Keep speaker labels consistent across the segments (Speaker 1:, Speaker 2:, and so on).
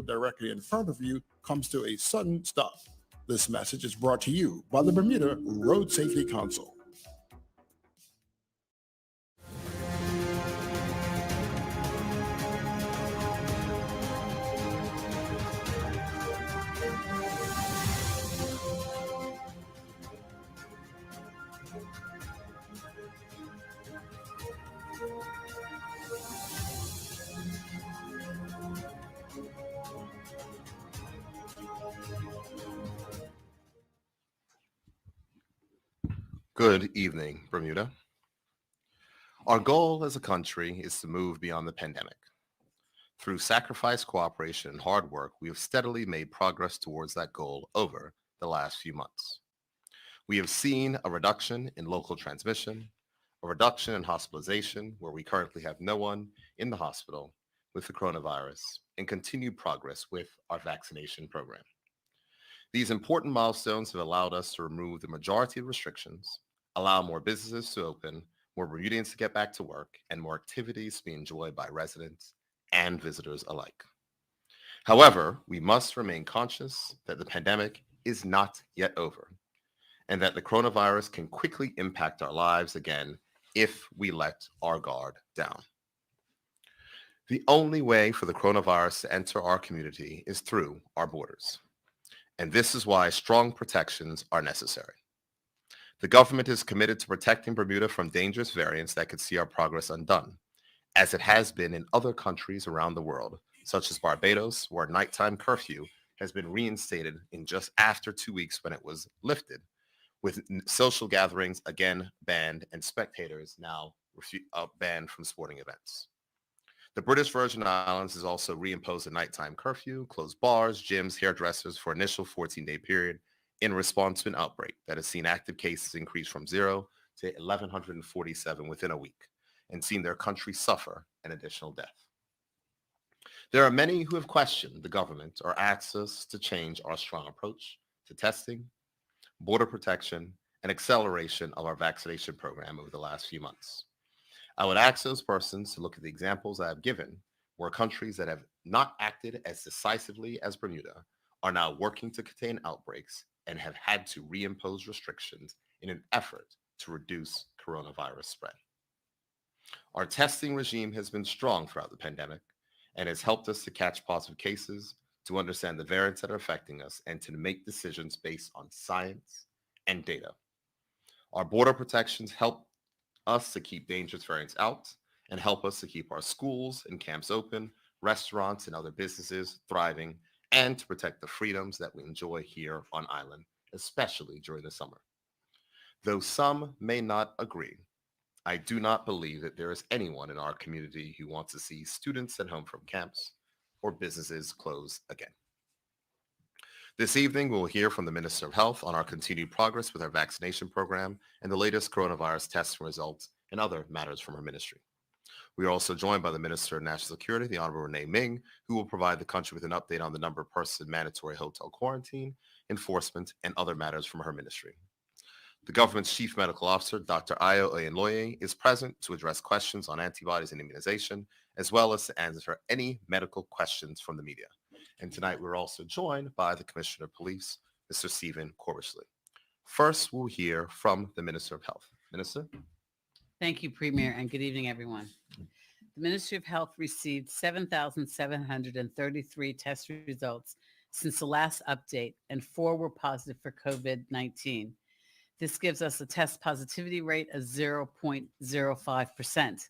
Speaker 1: directly in front of you comes to a sudden stop. This message is brought to you by the Bermuda Road Safety Council.
Speaker 2: Good evening, Bermuda. Our goal as a country is to move beyond the pandemic. Through sacrifice, cooperation, and hard work, we have steadily made progress towards that goal over the last few months. We have seen a reduction in local transmission, a reduction in hospitalization, where we currently have no one in the hospital with the coronavirus, and continued progress with our vaccination program. These important milestones have allowed us to remove the majority of restrictions, allow more businesses to open, more Bermudians to get back to work, and more activities to be enjoyed by residents and visitors alike. However, we must remain conscious that the pandemic is not yet over, and that the coronavirus can quickly impact our lives again if we let our guard down. The only way for the coronavirus to enter our community is through our borders, and this is why strong protections are necessary. The government is committed to protecting Bermuda from dangerous variants that could see our progress undone, as it has been in other countries around the world, such as Barbados, where nighttime curfew has been reinstated in just after 2 weeks when it was lifted, with social gatherings again banned and spectators now banned from sporting events. The British Virgin Islands has also reimposed a nighttime curfew, closed bars, gyms, hairdressers for initial 14-day period, in response to an outbreak that has seen active cases increase from 0 to 1,147 within a week, and seen their country suffer an additional death. There are many who have questioned the government or asked us to change our strong approach to testing, border protection, and acceleration of our vaccination program over the last few months. I would ask those persons to look at the examples I have given, where countries that have not acted as decisively as Bermuda are now working to contain outbreaks and have had to reimpose restrictions in an effort to reduce coronavirus spread. Our testing regime has been strong throughout the pandemic and has helped us to catch positive cases, to understand the variants that are affecting us, and to make decisions based on science and data. Our border protections help us to keep dangerous variants out and help us to keep our schools and camps open, restaurants and other businesses thriving, and to protect the freedoms that we enjoy here on island, especially during the summer. Though some may not agree, I do not believe that there is anyone in our community who wants to see students sent home from camps or businesses close again. This evening, we'll hear from the Minister of Health on our continued progress with our vaccination program and the latest coronavirus testing results and other matters from her ministry. We are also joined by the Minister of National Security, the Honorable Renee Ming, who will provide the country with an update on the number of persons in mandatory hotel quarantine, enforcement, and other matters from her ministry. The government's Chief Medical Officer, Dr. Ayo Oyenloye, is present to address questions on antibodies and immunization, as well as to answer any medical questions from the media. And tonight, we're also joined by the Commissioner of Police, Mr. Stephen Corbishley. First, we'll hear from the Minister of Health. Minister?
Speaker 3: Thank you, Premier, and good evening, everyone. The Ministry of Health received 7,733 test results since the last update, and 4 were positive for COVID-19. This gives us a test positivity rate of 0.05%.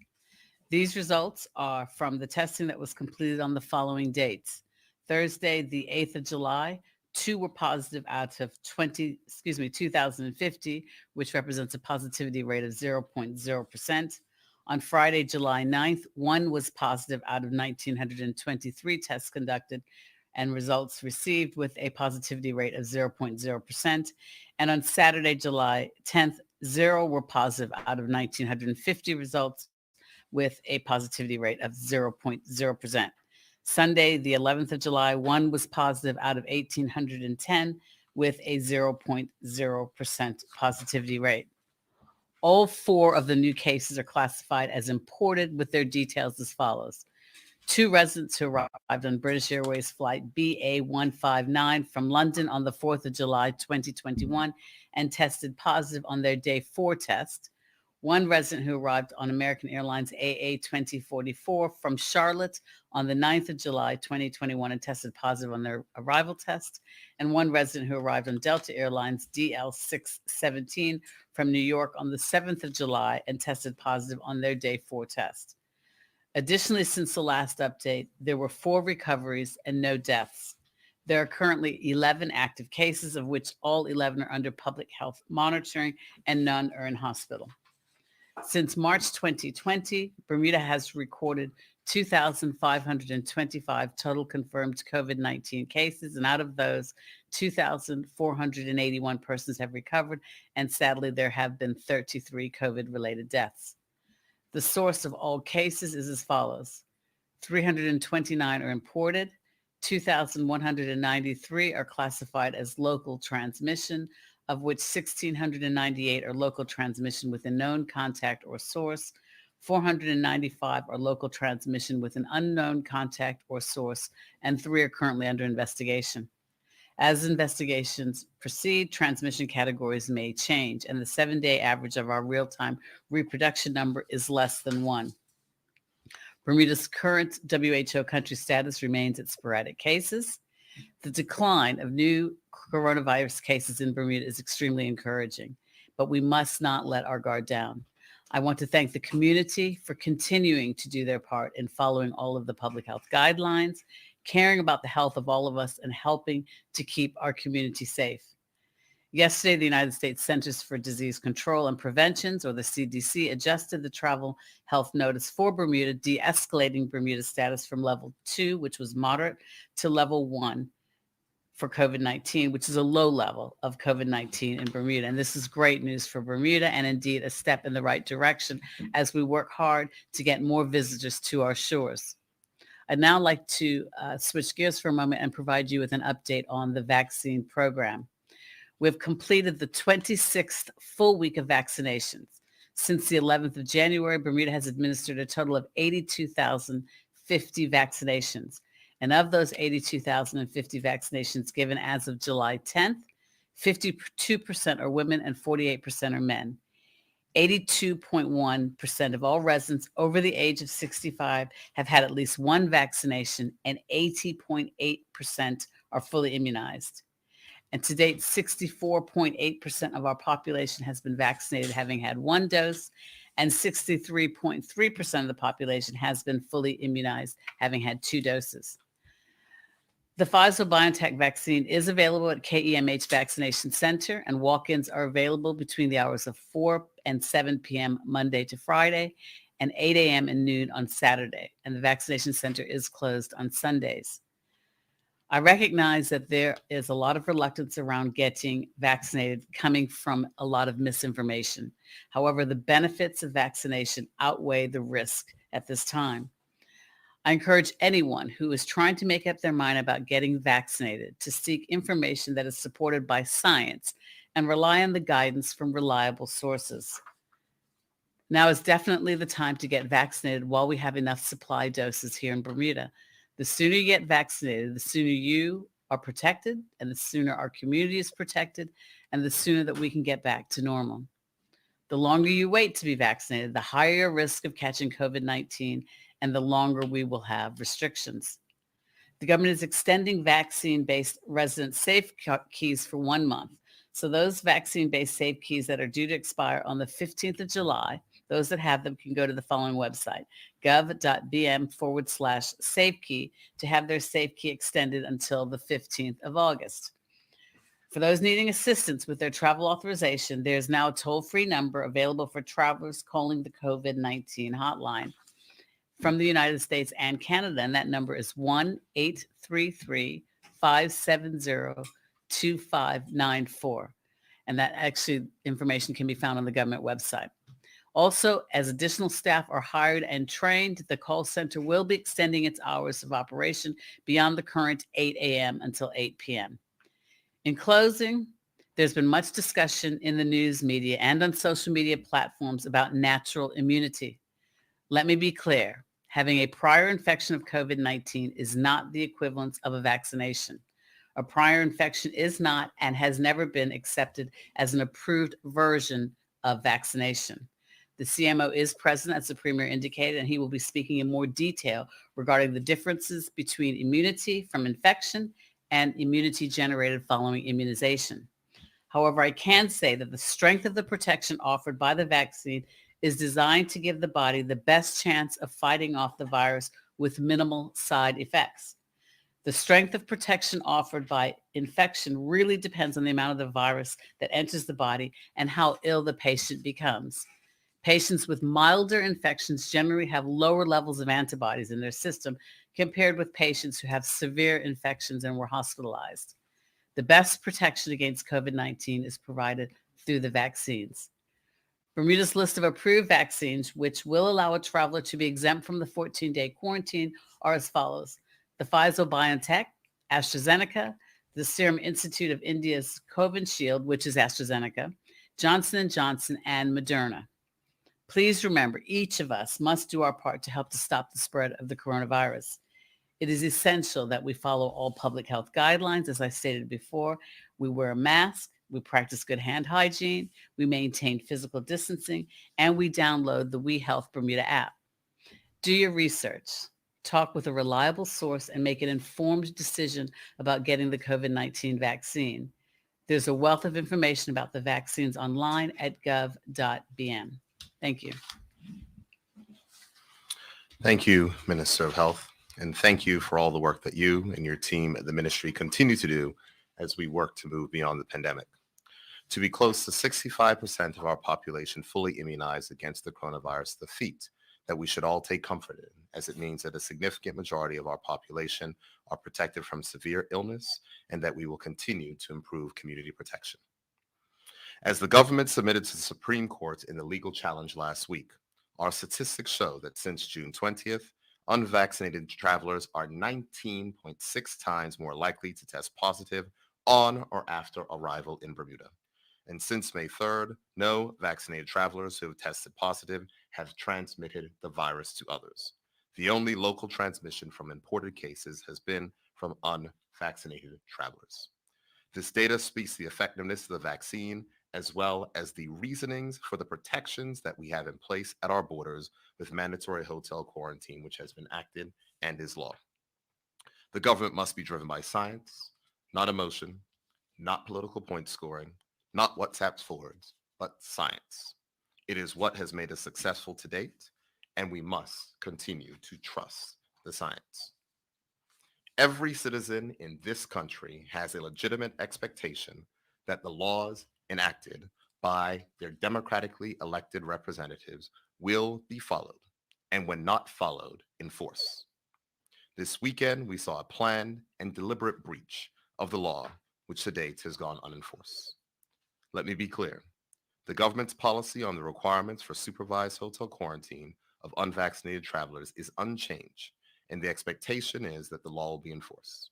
Speaker 3: These results are from the testing that was completed on the following dates. Thursday, the 8th of July, 2 were positive out of 2,050, which represents a positivity rate of 0.0%. On Friday, July 9th, 1 was positive out of 1,923 tests conducted and results received with a positivity rate of 0.0%. And on Saturday, July 10th, 0 were positive out of 1,950 results with a positivity rate of 0.0%. Sunday, the 11th of July, 1 was positive out of 1,810 with a 0.0% positivity rate. All 4 of the new cases are classified as imported, with their details as follows. 2 residents who arrived on British Airways flight BA159 from London on the 4th of July, 2021, and tested positive on their day 4 test. 1 resident who arrived on American Airlines AA2044 from Charlotte on the 9th of July, 2021, and tested positive on their arrival test. And 1 resident who arrived on Delta Airlines DL617 from New York on the 7th of July and tested positive on their day 4 test. Additionally, since the last update, there were 4 recoveries and no deaths. There are currently 11 active cases, of which all 11 are under public health monitoring and none are in hospital. Since March 2020, Bermuda has recorded 2,525 total confirmed COVID-19 cases, and out of those, 2,481 persons have recovered, and sadly, there have been 33 COVID-related deaths. The source of all cases is as follows. 329 are imported, 2,193 are classified as local transmission, of which 1,698 are local transmission with a known contact or source, 495 are local transmission with an unknown contact or source, and 3 are currently under investigation. As investigations proceed, transmission categories may change, and the 7-day average of our real-time reproduction number is less than 1. Bermuda's current WHO country status remains at sporadic cases. The decline of new coronavirus cases in Bermuda is extremely encouraging, but we must not let our guard down. I want to thank the community for continuing to do their part in following all of the public health guidelines, caring about the health of all of us, and helping to keep our community safe. Yesterday, the United States Centers for Disease Control and Prevention, or the CDC, adjusted the travel health notice for Bermuda, de-escalating Bermuda's status from level 2, which was moderate, to level 1 for COVID-19, which is a low level of COVID-19 in Bermuda. And this is great news for Bermuda and indeed a step in the right direction as we work hard to get more visitors to our shores. I'd now like to switch gears for a moment and provide you with an update on the vaccine program. We've completed the 26th full week of vaccinations. Since the 11th of January, Bermuda has administered a total of 82,050 vaccinations. And of those 82,050 vaccinations given as of July 10th, 52% are women and 48% are men. 82.1% of all residents over the age of 65 have had at least 1 vaccination, and 80.8% are fully immunized. And to date, 64.8% of our population has been vaccinated, having had 1 dose, and 63.3% of the population has been fully immunized, having had 2 doses. The Pfizer-BioNTech vaccine is available at KEMH Vaccination Center, and walk-ins are available between the hours of 4 and 7 p.m. Monday to Friday, and 8 a.m. and noon on Saturday. And the vaccination center is closed on Sundays. I recognize that there is a lot of reluctance around getting vaccinated coming from a lot of misinformation. However, the benefits of vaccination outweigh the risk at this time. I encourage anyone who is trying to make up their mind about getting vaccinated to seek information that is supported by science and rely on the guidance from reliable sources. Now is definitely the time to get vaccinated while we have enough supply doses here in Bermuda. The sooner you get vaccinated, the sooner you are protected, and the sooner our community is protected, and the sooner that we can get back to normal. The longer you wait to be vaccinated, the higher your risk of catching COVID-19, and the longer we will have restrictions. The government is extending vaccine-based resident safe keys for 1 month. So those vaccine-based safe keys that are due to expire on the 15th of July, those that have them can go to the following website, gov.bm/safekey, to have their safe key extended until the 15th of August. For those needing assistance with their travel authorization, there's now a toll-free number available for travelers calling the COVID-19 hotline from the United States and Canada, and that number is 1-833-570-2594. And that actually information can be found on the government website. Also, as additional staff are hired and trained, the call center will be extending its hours of operation beyond the current 8 a.m. until 8 p.m. In closing, there's been much discussion in the news media and on social media platforms about natural immunity. Let me be clear. Having a prior infection of COVID-19 is not the equivalent of a vaccination. A prior infection is not and has never been accepted as an approved version of vaccination. The CMO is present, as the Premier indicated, and he will be speaking in more detail regarding the differences between immunity from infection and immunity generated following immunization. However, I can say that the strength of the protection offered by the vaccine is designed to give the body the best chance of fighting off the virus with minimal side effects. The strength of protection offered by infection really depends on the amount of the virus that enters the body and how ill the patient becomes. Patients with milder infections generally have lower levels of antibodies in their system compared with patients who have severe infections and were hospitalized. The best protection against COVID-19 is provided through the vaccines. Bermuda's list of approved vaccines, which will allow a traveler to be exempt from the 14-day quarantine, are as follows: the Pfizer-BioNTech, AstraZeneca, the Serum Institute of India's Covishield, which is AstraZeneca, Johnson & Johnson, and Moderna. Please remember, each of us must do our part to help to stop the spread of the coronavirus. It is essential that we follow all public health guidelines. As I stated before, we wear a mask, we practice good hand hygiene, we maintain physical distancing, and we download the WeHealth Bermuda app. Do your research. Talk with a reliable source and make an informed decision about getting the COVID-19 vaccine. There's a wealth of information about the vaccines online at gov.bm. Thank you.
Speaker 2: Thank you, Minister of Health, and thank you for all the work that you and your team at the ministry continue to do as we work to move beyond the pandemic. To be close to 65% of our population fully immunized against the coronavirus is the feat that we should all take comfort in, as it means that a significant majority of our population are protected from severe illness and that we will continue to improve community protection. As the government submitted to the Supreme Court in the legal challenge last week, our statistics show that since June 20th, unvaccinated travelers are 19.6 times more likely to test positive on or after arrival in Bermuda. And since May 3rd, no vaccinated travelers who have tested positive have transmitted the virus to others. The only local transmission from imported cases has been from unvaccinated travelers. This data speaks to the effectiveness of the vaccine, as well as the reasonings for the protections that we have in place at our borders with mandatory hotel quarantine, which has been acted and is law. The government must be driven by science, not emotion, not political point scoring, not WhatsApp forwards, but science. It is what has made us successful to date, and we must continue to trust the science. Every citizen in this country has a legitimate expectation that the laws enacted by their democratically elected representatives will be followed, and when not followed, enforced. This weekend, we saw a planned and deliberate breach of the law, which to date has gone unenforced. Let me be clear. The government's policy on the requirements for supervised hotel quarantine of unvaccinated travelers is unchanged, and the expectation is that the law will be enforced.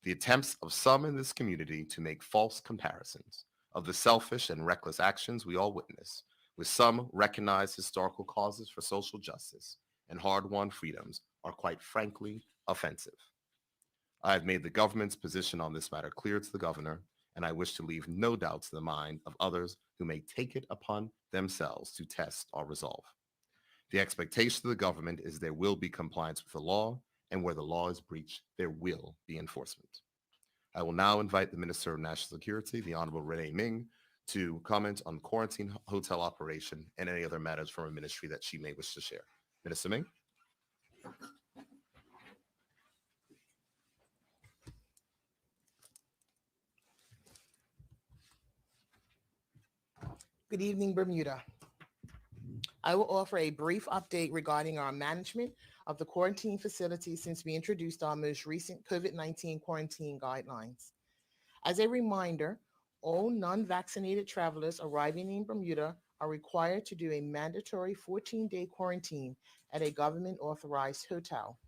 Speaker 2: The attempts of some in this community to make false comparisons of the selfish and reckless actions we all witness, with some recognized historical causes for social justice and hard-won freedoms, are quite frankly offensive. I have made the government's position on this matter clear to the governor, and I wish to leave no doubt to the mind of others who may take it upon themselves to test our resolve. The expectation of the government is there will be compliance with the law, and where the law is breached, there will be enforcement. I will now invite the Minister of National Security, the Honorable Renee Ming, to comment on quarantine hotel operation and any other matters from a ministry that she may wish to share. Minister Ming?
Speaker 4: Good evening, Bermuda. I will offer a brief update regarding our management of the quarantine facility since we introduced our most recent COVID-19 quarantine guidelines. As a reminder, all non-vaccinated travelers arriving in Bermuda are required to do a mandatory 14-day quarantine at a government-authorized hotel.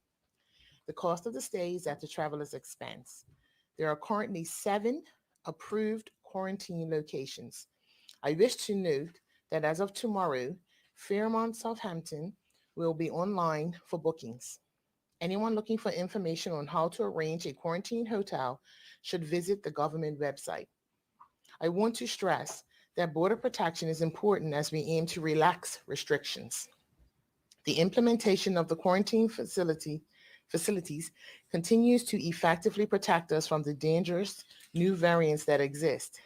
Speaker 4: The cost of the stay is at the traveler's expense. There are currently 7 approved quarantine locations. I wish to note that as of tomorrow, Fairmont, Southampton, will be online for bookings. Anyone looking for information on how to arrange a quarantine hotel should visit the government website. I want to stress that border protection is important as we aim to relax restrictions. The implementation of the quarantine facilities continues to effectively protect us from the dangerous new variants that exist.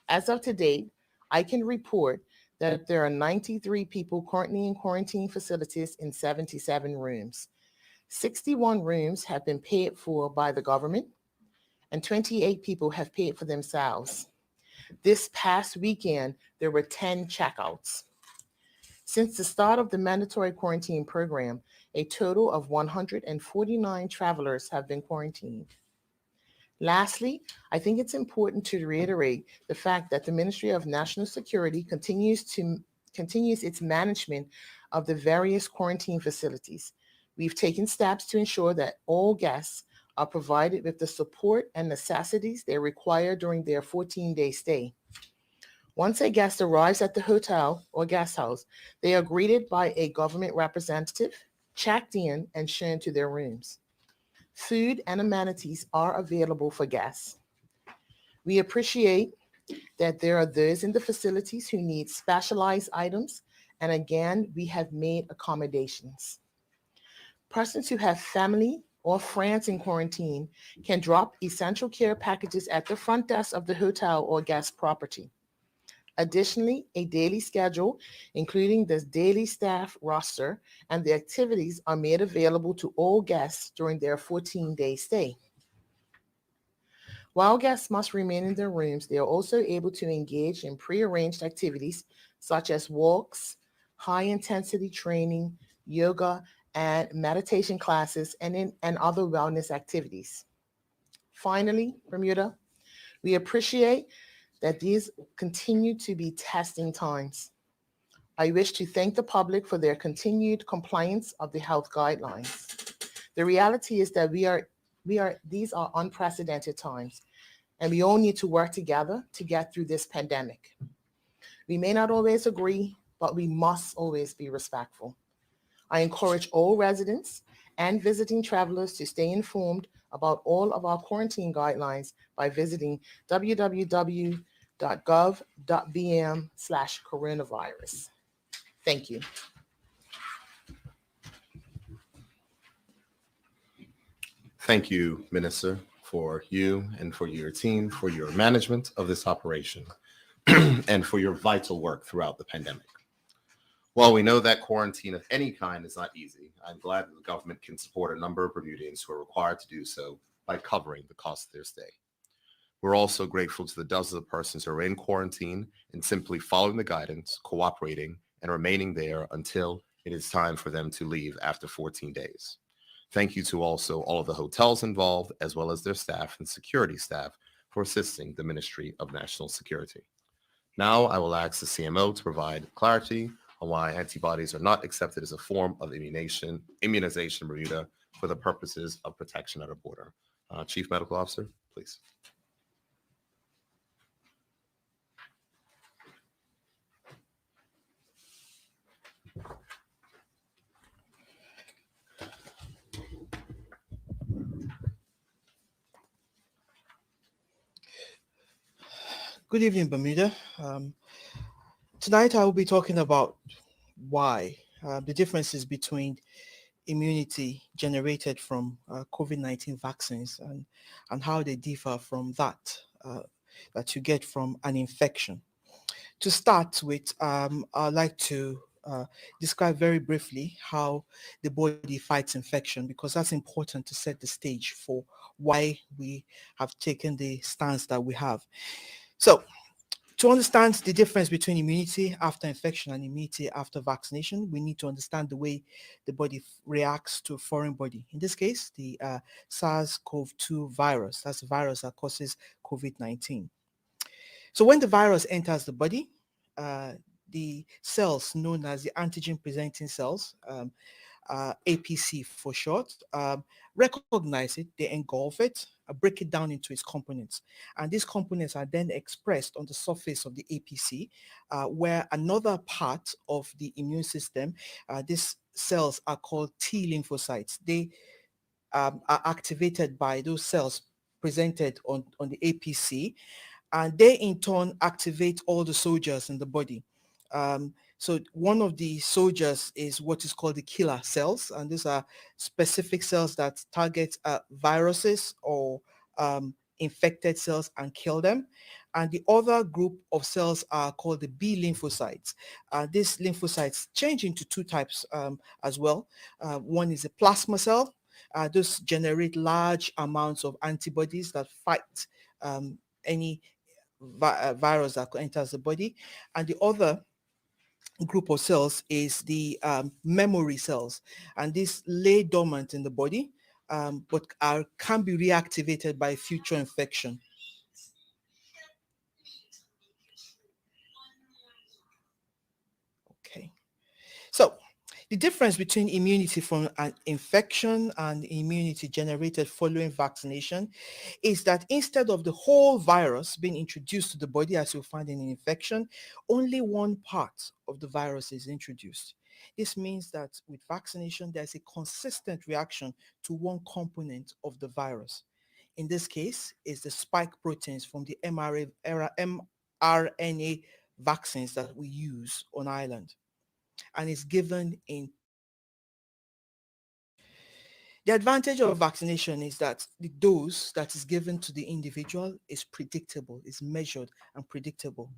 Speaker 4: As of today, I can report that there are 93 people currently in quarantine facilities in 77 rooms. 61 rooms have been paid for by the government, and 28 people have paid for themselves. This past weekend, there were 10 checkouts. Since the start of the mandatory quarantine program, a total of 149 travelers have been quarantined. Lastly, I think it's important to reiterate the fact that the Ministry of National Security continues its management of the various quarantine facilities. We've taken steps to ensure that all guests are provided with the support and necessities they require during their 14-day stay. Once a guest arrives at the hotel or guest house, they are greeted by a government representative, checked in, and shown to their rooms. Food and amenities are available for guests. We appreciate that there are those in the facilities who need specialized items, and again, we have made accommodations. Persons who have family or friends in quarantine can drop essential care packages at the front desk of the hotel or guest property. Additionally, a daily schedule, including the daily staff roster and the activities, are made available to all guests during their 14-day stay. While guests must remain in their rooms, they are also able to engage in prearranged activities such as walks, high-intensity training, yoga, and meditation classes, and other wellness activities. Finally, Bermuda, we appreciate that these continue to be testing times. I wish to thank the public for their continued compliance of the health guidelines. The reality is that these are unprecedented times, and we all need to work together to get through this pandemic. We may not always agree, but we must always be respectful. I encourage all residents and visiting travelers to stay informed about all of our quarantine guidelines by visiting www.gov.bm/coronavirus. Thank you.
Speaker 2: Thank you, Minister, for you and for your team, for your management of this operation, and for your vital work throughout the pandemic. While we know that quarantine of any kind is not easy, I'm glad that the government can support a number of Bermudians who are required to do so by covering the cost of their stay. We're also grateful to the dozens of persons who are in quarantine and simply following the guidance, cooperating, and remaining there until it is time for them to leave after 14 days. Thank you to also all of the hotels involved, as well as their staff and security staff, for assisting the Ministry of National Security. Now I will ask the CMO to provide clarity on why antibodies are not accepted as a form of immunization in Bermuda for the purposes of protection at our border. Chief Medical Officer, please.
Speaker 5: Good evening, Bermuda. Tonight I will be talking about why the differences between immunity generated from COVID-19 vaccines and how they differ from that you get from an infection. To start with, I'd like to describe very briefly how the body fights infection, because that's important to set the stage for why we have taken the stance that we have. So, to understand the difference between immunity after infection and immunity after vaccination, we need to understand the way the body reacts to a foreign body. In this case, the SARS-CoV-2 virus. That's the virus that causes COVID-19. So when the virus enters the body, the cells known as the antigen-presenting cells APC for short, recognize it, they engulf it, break it down into its components. And these components are then expressed on the surface of the APC, where another part of the immune system, these cells are called T lymphocytes. They are activated by those cells presented on the APC, and they in turn activate all the soldiers in the body. So one of the soldiers is what is called the killer cells, and these are specific cells that target viruses or infected cells and kill them. And the other group of cells are called the B lymphocytes. These lymphocytes change into two types as well. One is a plasma cell. Those generate large amounts of antibodies that fight any virus that enters the body. And the other group of cells is the memory cells, and these lay dormant in the body, but can be reactivated by future infection. Okay, so the difference between immunity from an infection and immunity generated following vaccination is that instead of the whole virus being introduced to the body as you'll find in an infection, only one part of the virus is introduced. This means that with vaccination, there's a consistent reaction to one component of the virus. In this case, is the spike proteins from the mRNA vaccines that we use on island, and is given in. The advantage of vaccination is that the dose that is given to the individual is predictable, is measured and predictable.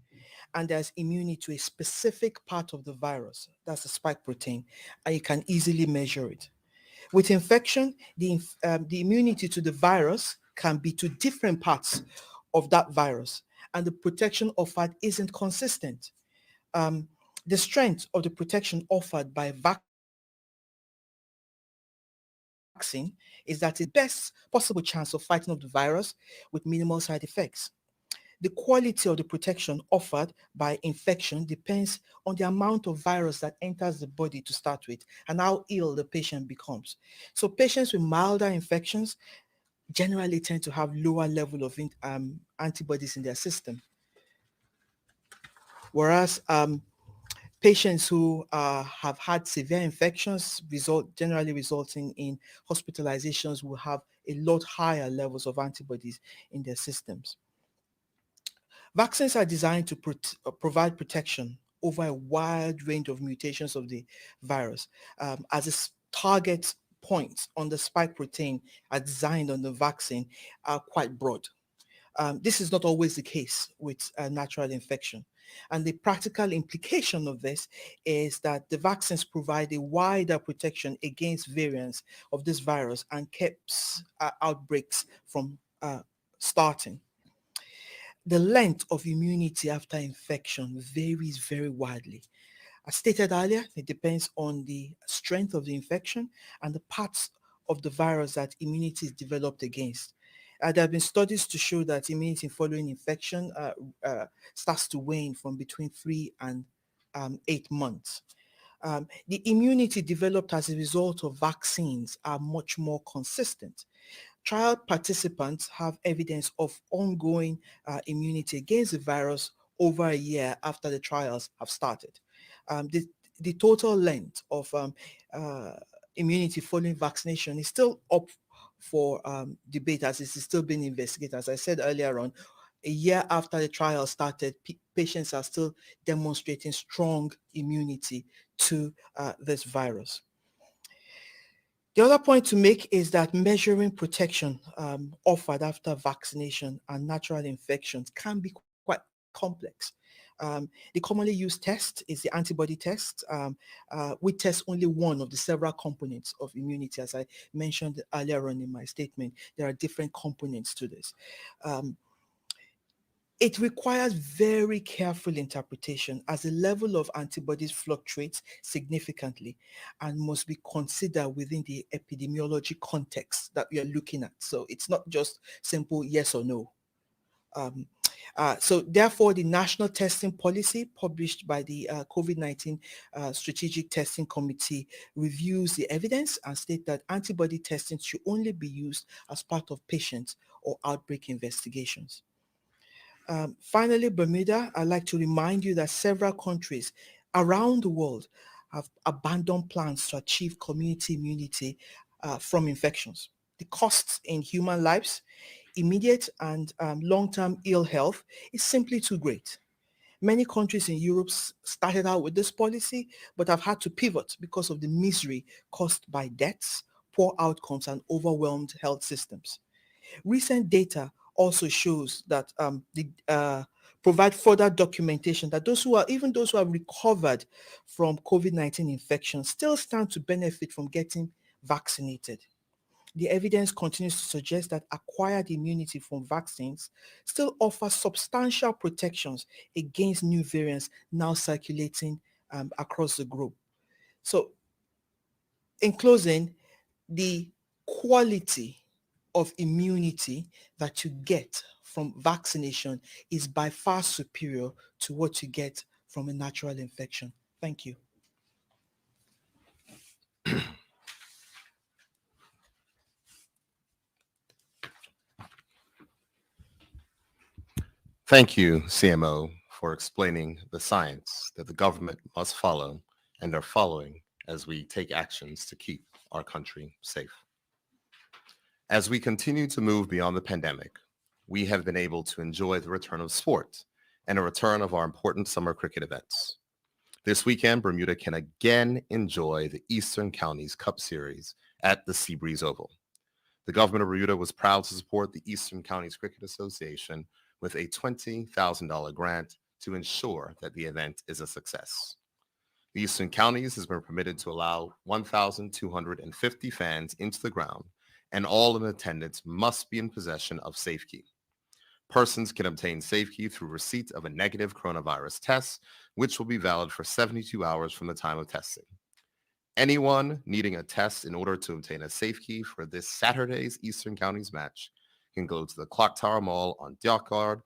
Speaker 5: And there's immunity to a specific part of the virus, that's the spike protein, and you can easily measure it. With infection, the immunity to the virus can be to different parts of that virus, and the protection offered isn't consistent. The strength of the protection offered by vaccine is that it's the best possible chance of fighting off the virus with minimal side effects. The quality of the protection offered by infection depends on the amount of virus that enters the body to start with and how ill the patient becomes. So patients with milder infections generally tend to have lower level of antibodies in their system. Whereas patients who have had severe infections generally resulting in hospitalizations will have a lot higher levels of antibodies in their systems. Vaccines are designed to provide protection over a wide range of mutations of the virus, as its target points on the spike protein are designed on the vaccine are quite broad. This is not always the case with natural infection. And the practical implication of this is that the vaccines provide a wider protection against variants of this virus and keeps outbreaks from starting. The length of immunity after infection varies very widely. As stated earlier, it depends on the strength of the infection and the parts of the virus that immunity is developed against. There have been studies to show that immunity following infection starts to wane from between 3 and 8 months. The immunity developed as a result of vaccines are much more consistent. Trial participants have evidence of ongoing immunity against the virus over a year after the trials have started. The total length of immunity following vaccination is still up for debate, as it is still being investigated. As I said earlier on, a year after the trial started, patients are still demonstrating strong immunity to this virus. The other point to make is that measuring protection offered after vaccination and natural infections can be quite complex. The commonly used test is the antibody test. We test only one of the several components of immunity. As I mentioned earlier on in my statement, there are different components to this. It requires very careful interpretation as the level of antibodies fluctuates significantly and must be considered within the epidemiology context that we are looking at. So it's not just simple yes or no. So therefore, the national testing policy published by the COVID-19 Strategic Testing Committee reviews the evidence and state that antibody testing should only be used as part of patient or outbreak investigations. Finally, Bermuda, I'd like to remind you that several countries around the world have abandoned plans to achieve community immunity from infections. The costs in human lives, immediate and long-term ill health is simply too great. Many countries in Europe started out with this policy, but have had to pivot because of the misery caused by deaths, poor outcomes, and overwhelmed health systems. Recent data also shows that provide further documentation that those who have recovered from COVID-19 infection still stand to benefit from getting vaccinated. The evidence continues to suggest that acquired immunity from vaccines still offers substantial protections against new variants now circulating across the globe. So in closing, the quality of immunity that you get from vaccination is by far superior to what you get from a natural infection. Thank you.
Speaker 2: Thank you, CMO, for explaining the science that the government must follow and are following as we take actions to keep our country safe. As we continue to move beyond the pandemic, we have been able to enjoy the return of sport and a return of our important summer cricket events. This weekend, Bermuda can again enjoy the Eastern Counties Cup Series at the Seabreeze Oval. The government of Bermuda was proud to support the Eastern Counties Cricket Association with a $20,000 grant to ensure that the event is a success. The Eastern Counties has been permitted to allow 1,250 fans into the ground, and all in attendance must be in possession of SafeKey. Persons can obtain SafeKey through receipt of a negative coronavirus test, which will be valid for 72 hours from the time of testing. Anyone needing a test in order to obtain a SafeKey for this Saturday's Eastern Counties match can go to the Clock Tower Mall on Dockyard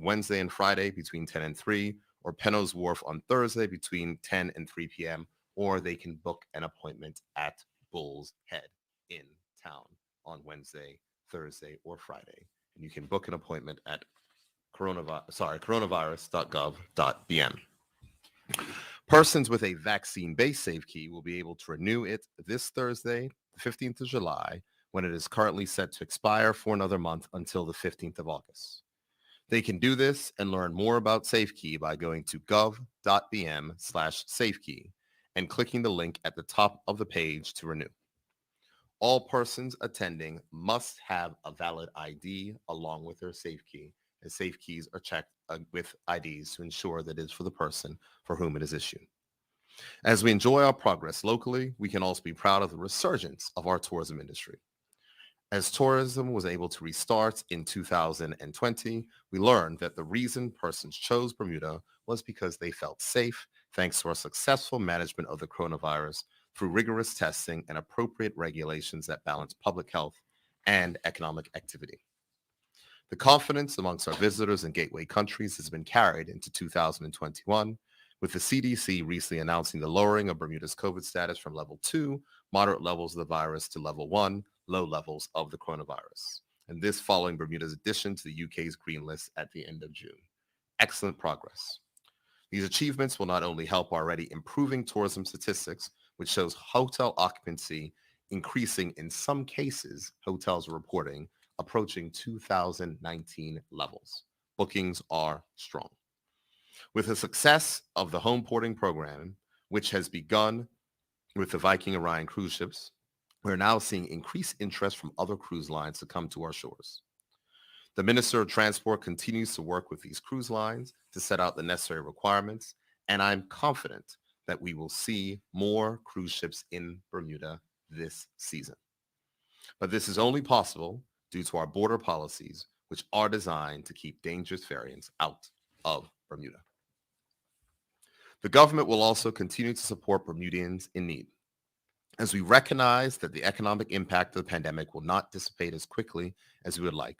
Speaker 2: Wednesday and Friday between 10 and 3, or Penrose Wharf on Thursday between 10 and 3 p.m., or they can book an appointment at Bull's Head in town on Wednesday, Thursday, or Friday. And you can book an appointment at coronavirus.gov.bm. Persons with a vaccine-based SafeKey will be able to renew it this Thursday, the 15th of July, when it is currently set to expire for another month until the 15th of August. They can do this and learn more about SafeKey by going to gov.bm/SafeKey and clicking the link at the top of the page to renew. All persons attending must have a valid ID along with their SafeKey, as SafeKeys are checked with IDs to ensure that it is for the person for whom it is issued. As we enjoy our progress locally, we can also be proud of the resurgence of our tourism industry. As tourism was able to restart in 2020, we learned that the reason persons chose Bermuda was because they felt safe thanks to our successful management of the coronavirus through rigorous testing and appropriate regulations that balance public health and economic activity. The confidence amongst our visitors in gateway countries has been carried into 2021, with the CDC recently announcing the lowering of Bermuda's COVID status from level 2, moderate levels of the virus, to level 1, low levels of the coronavirus. And this following Bermuda's addition to the UK's green list at the end of June. Excellent progress. These achievements will not only help our already improving tourism statistics, which shows hotel occupancy increasing in some cases, hotels are reporting approaching 2019 levels. Bookings are strong. With the success of the home porting program, which has begun with the Viking Orion cruise ships, we're now seeing increased interest from other cruise lines to come to our shores. The Minister of Transport continues to work with these cruise lines to set out the necessary requirements, and I'm confident that we will see more cruise ships in Bermuda this season. But this is only possible due to our border policies, which are designed to keep dangerous variants out of Bermuda. The government will also continue to support Bermudians in need, as we recognize that the economic impact of the pandemic will not dissipate as quickly as we would like.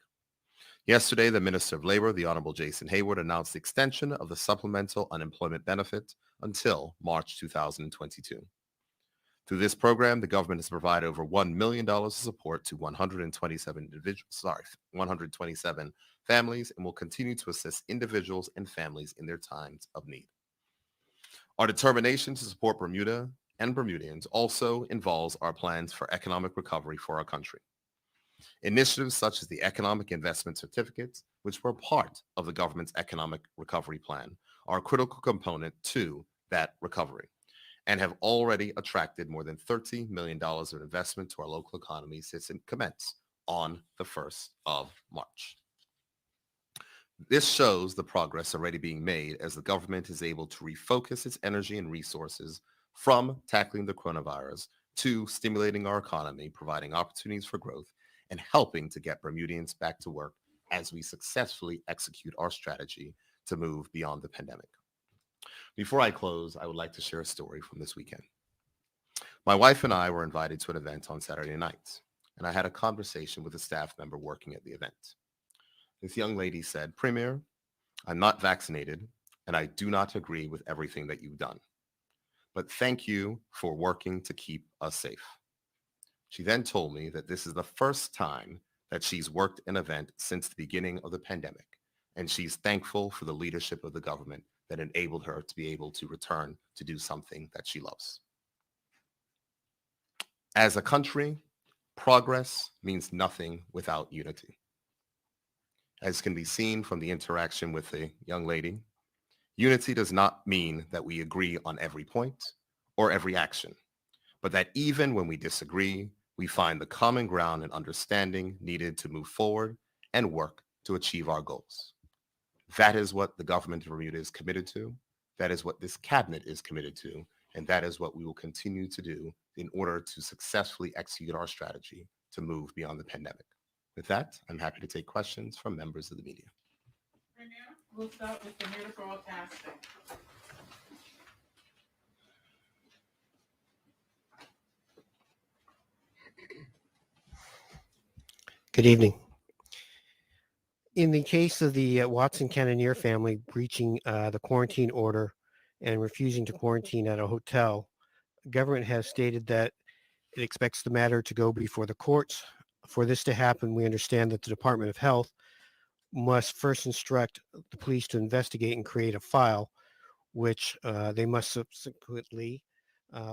Speaker 2: Yesterday, the Minister of Labor, the Honorable Jason Hayward, announced the extension of the supplemental unemployment benefit until March 2022. Through this program, the government has provided over $1 million of support to 127 families and will continue to assist individuals and families in their times of need. Our determination to support Bermuda and Bermudians also involves our plans for economic recovery for our country. Initiatives such as the Economic Investment Certificates, which were part of the government's economic recovery plan, are a critical component to that recovery and have already attracted more than $30 million of investment to our local economy since it commenced on the 1st of March. This shows the progress already being made as the government is able to refocus its energy and resources from tackling the coronavirus to stimulating our economy, providing opportunities for growth, and helping to get Bermudians back to work as we successfully execute our strategy to move beyond the pandemic. Before I close, I would like to share a story from this weekend. My wife and I were invited to an event on Saturday night, and I had a conversation with a staff member working at the event. This young lady said, "Premier, I'm not vaccinated, and I do not agree with everything that you've done. But thank you for working to keep us safe." She then told me that this is the first time that she's worked an event since the beginning of the pandemic, and she's thankful for the leadership of the government that enabled her to be able to return to do something that she loves. As a country, progress means nothing without unity. As can be seen from the interaction with the young lady, unity does not mean that we agree on every point or every action, but that even when we disagree, we find the common ground and understanding needed to move forward and work to achieve our goals. That is what the government of Bermuda is committed to. That is what this cabinet is committed to. And that is what we will continue to do in order to successfully execute our strategy to move beyond the pandemic. With that, I'm happy to take questions from members of the media.
Speaker 3: Premier, we'll start with Bermuda Broadcasting.
Speaker 6: Good evening. In the case of the Watson Cannoneer family breaching the quarantine order and refusing to quarantine at a hotel, government has stated that it expects the matter to go before the courts. For this to happen, we understand that the Department of Health must first instruct the police to investigate and create a file, which they must subsequently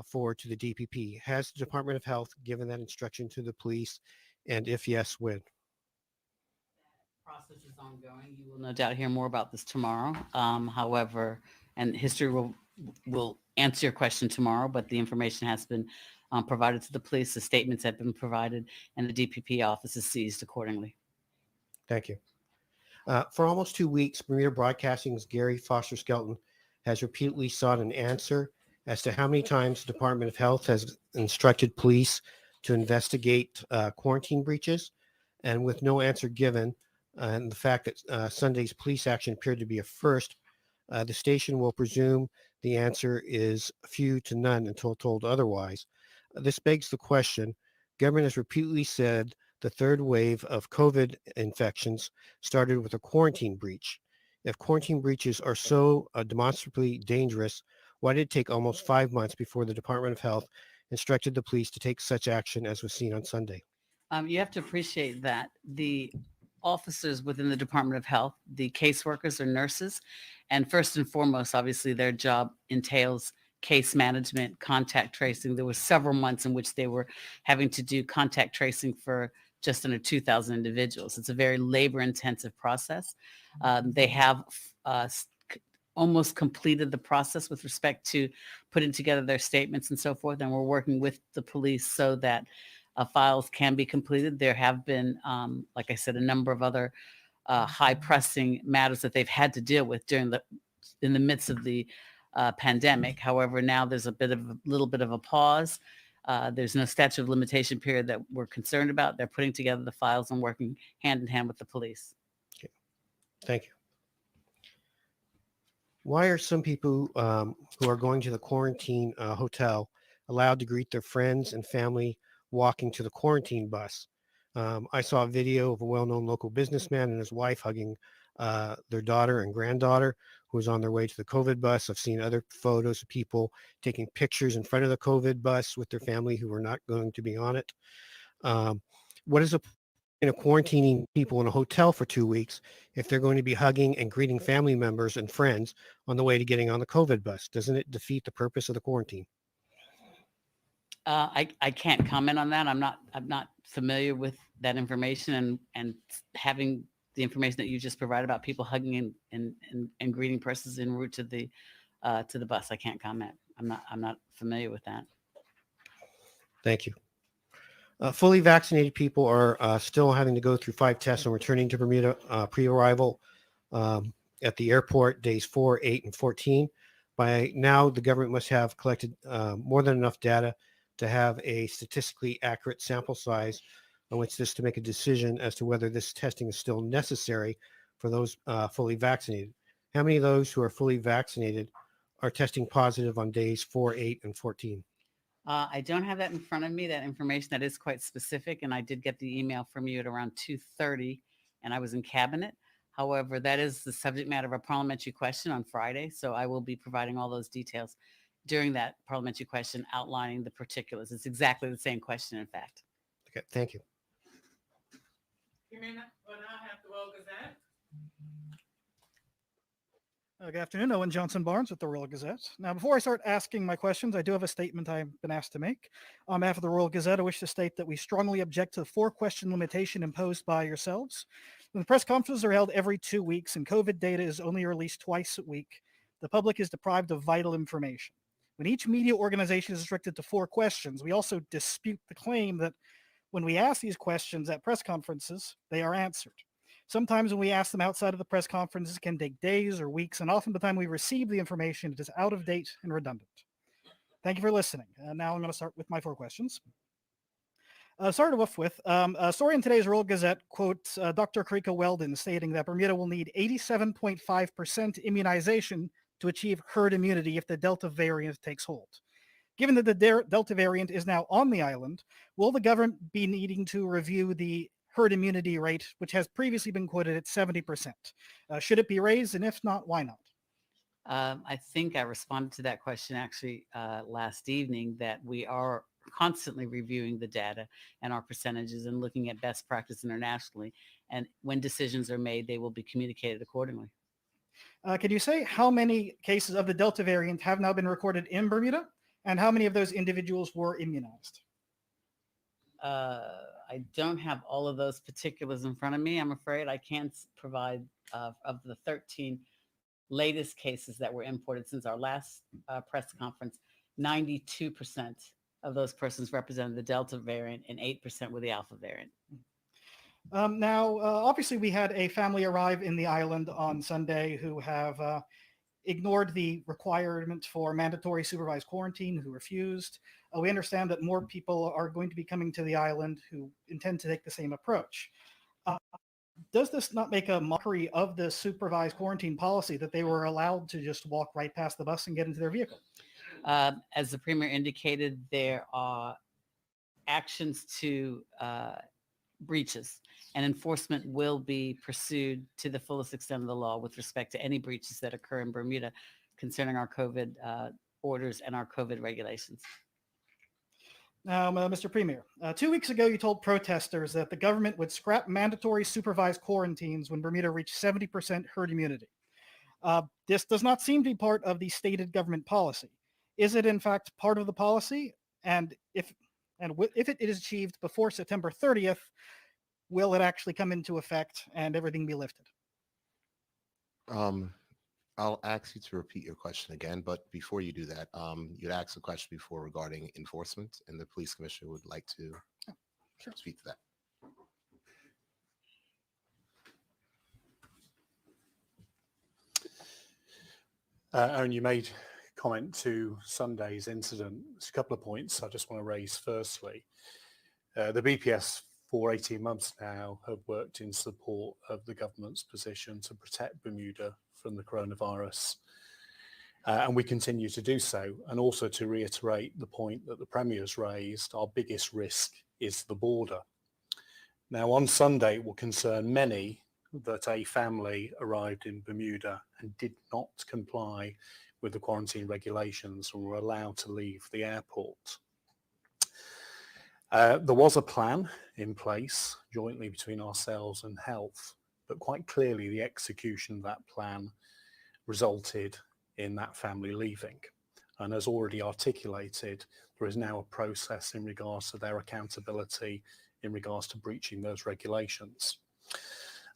Speaker 6: forward to the DPP. Has the Department of Health given that instruction to the police? And if yes, when?
Speaker 3: Process is ongoing. You will no doubt hear more about this tomorrow. However, and history will answer your question tomorrow, but the information has been provided to the police. The statements have been provided, and the DPP office is seized accordingly.
Speaker 6: Thank you. For almost 2 weeks, Bermuda Broadcasting's Gary Foster Skelton has repeatedly sought an answer as to how many times the Department of Health has instructed police to investigate quarantine breaches, and with no answer given, and the fact that Sunday's police action appeared to be a first, the station will presume the answer is few to none until told otherwise. This begs the question, government has repeatedly said the third wave of COVID infections started with a quarantine breach. If quarantine breaches are so demonstrably dangerous, why did it take almost 5 months before the Department of Health instructed the police to take such action as was seen on Sunday?
Speaker 3: You have to appreciate that the officers within the Department of Health, the caseworkers or nurses, and first and foremost, obviously their job entails case management, contact tracing. There were several months in which they were having to do contact tracing for just under 2,000 individuals. It's a very labor-intensive process. They have almost completed the process with respect to putting together their statements and so forth, and we're working with the police so that files can be completed. There have been, like I said, a number of other high-pressing matters that they've had to deal with in the midst of the pandemic. However, now there's a little bit of a pause. There's no statute of limitation period that we're concerned about. They're putting together the files and working hand in hand with the police.
Speaker 6: Okay. Thank you. Why are some people who are going to the quarantine hotel allowed to greet their friends and family walking to the quarantine bus, I saw a video of a well-known local businessman and his wife hugging their daughter and granddaughter who was on their way to the COVID bus. I've seen other photos of people taking pictures in front of the COVID bus with their family who were not going to be on it. What is quarantining people in a hotel for 2 weeks if they're going to be hugging and greeting family members and friends on the way to getting on the COVID bus? Doesn't it defeat the purpose of the quarantine?
Speaker 3: I can't comment on that. I'm not familiar with that information and having the information that you just provided about people hugging and greeting persons en route to the bus. I can't comment. I'm not familiar with that.
Speaker 6: Thank you. Fully vaccinated people are still having to go through 5 tests on returning to Bermuda pre-arrival at the airport days 4, 8, and 14. By now, the government must have collected more than enough data to have a statistically accurate sample size on which to make a decision as to whether this testing is still necessary for those fully vaccinated. How many of those who are fully vaccinated are testing positive on days 4, 8, and 14?
Speaker 3: I don't have that in front of me, that information. That is quite specific, and I did get the email from you at around 2:30, and I was in cabinet. However, that is the subject matter of a parliamentary question on Friday, so I will be providing all those details during that parliamentary question, outlining the particulars. It's exactly the same question, in fact.
Speaker 6: Okay, thank you.
Speaker 3: You may not have the Royal Gazette.
Speaker 7: Good afternoon, Owen Johnson Barnes with the Royal Gazette. Now, before I start asking my questions, I do have a statement I've been asked to make. On behalf of the Royal Gazette, I wish to state that we strongly object to the 4-question limitation imposed by yourselves. When the press conferences are held every 2 weeks and COVID data is only released twice a week, the public is deprived of vital information. When each media organization is restricted to 4 questions, we also dispute the claim that when we ask these questions at press conferences, they are answered. Sometimes when we ask them outside of the press conferences, it can take days or weeks, and often by the time we receive the information, it is out of date and redundant. Thank you for listening. Now I'm going to start with my 4 questions. Started off with a story in today's Royal Gazette quotes Dr. Karika Weldon stating that Bermuda will need 87.5% immunization to achieve herd immunity if the Delta variant takes hold. Given that the Delta variant is now on the island, will the government be needing to review the herd immunity rate, which has previously been quoted at 70%? Should it be raised? And if not, why not?
Speaker 3: I think I responded to that question actually last evening, that we are constantly reviewing the data and our percentages and looking at best practice internationally. And when decisions are made, they will be communicated accordingly.
Speaker 7: Can you say how many cases of the Delta variant have now been recorded in Bermuda, and how many of those individuals were immunized?
Speaker 3: I don't have all of those particulars in front of me. I'm afraid I can't provide of the 13 latest cases that were imported since our last press conference. 92% of those persons represented the Delta variant and 8% were the Alpha variant.
Speaker 7: Now, obviously, we had a family arrive in the island on Sunday who have ignored the requirement for mandatory supervised quarantine, who refused. We understand that more people are going to be coming to the island who intend to take the same approach. Does this not make a mockery of the supervised quarantine policy that they were allowed to just walk right past the bus and get into their vehicle?
Speaker 3: As the Premier indicated, there are actions to breaches, and enforcement will be pursued to the fullest extent of the law with respect to any breaches that occur in Bermuda concerning our COVID orders and our COVID regulations.
Speaker 7: Now, Mr. Premier, 2 weeks ago, you told protesters that the government would scrap mandatory supervised quarantines when Bermuda reached 70% herd immunity. This does not seem to be part of the stated government policy. Is it, in fact, part of the policy? And if it is achieved before September 30th, will it actually come into effect and everything be lifted?
Speaker 2: I'll ask you to repeat your question again, but before you do that, you'd asked a question before regarding enforcement, and the police commissioner would like to speak to that.
Speaker 8: Aaron, you made comment to Sunday's incident. There's a couple of points I just want to raise. Firstly, the BPS for 18 months now have worked in support of the government's position to protect Bermuda from the coronavirus. And we continue to do so. And also to reiterate the point that the Premier's raised, our biggest risk is the border. Now, on Sunday, it will concern many that a family arrived in Bermuda and did not comply with the quarantine regulations and were allowed to leave the airport. There was a plan in place jointly between ourselves and health, but quite clearly the execution of that plan resulted in that family leaving. And as already articulated, there is now a process in regards to their accountability in regards to breaching those regulations.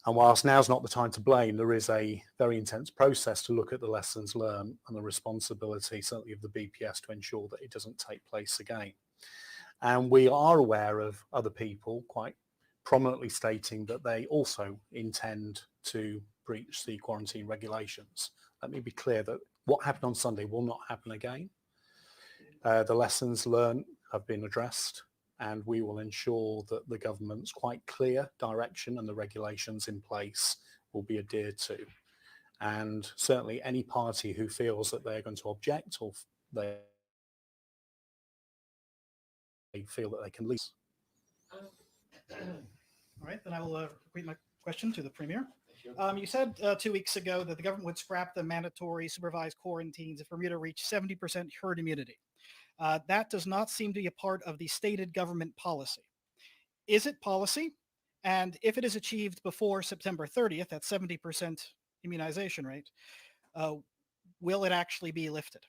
Speaker 8: And whilst now's not the time to blame, there is a very intense process to look at the lessons learned and the responsibility, certainly of the BPS, to ensure that it doesn't take place again. And we are aware of other people quite prominently stating that they also intend to breach the quarantine regulations. Let me be clear that what happened on Sunday will not happen again. The lessons learned have been addressed, and we will ensure that the government's quite clear direction and the regulations in place will be adhered to. And certainly any party who feels that they're going to object or they feel that they can leave.
Speaker 7: All right, then I will repeat my question to the Premier. You said 2 weeks ago that the government would scrap the mandatory supervised quarantines if Bermuda reached 70% herd immunity. That does not seem to be a part of the stated government policy. Is it policy? And if it is achieved before September 30th, at 70% immunization rate, will it actually be lifted?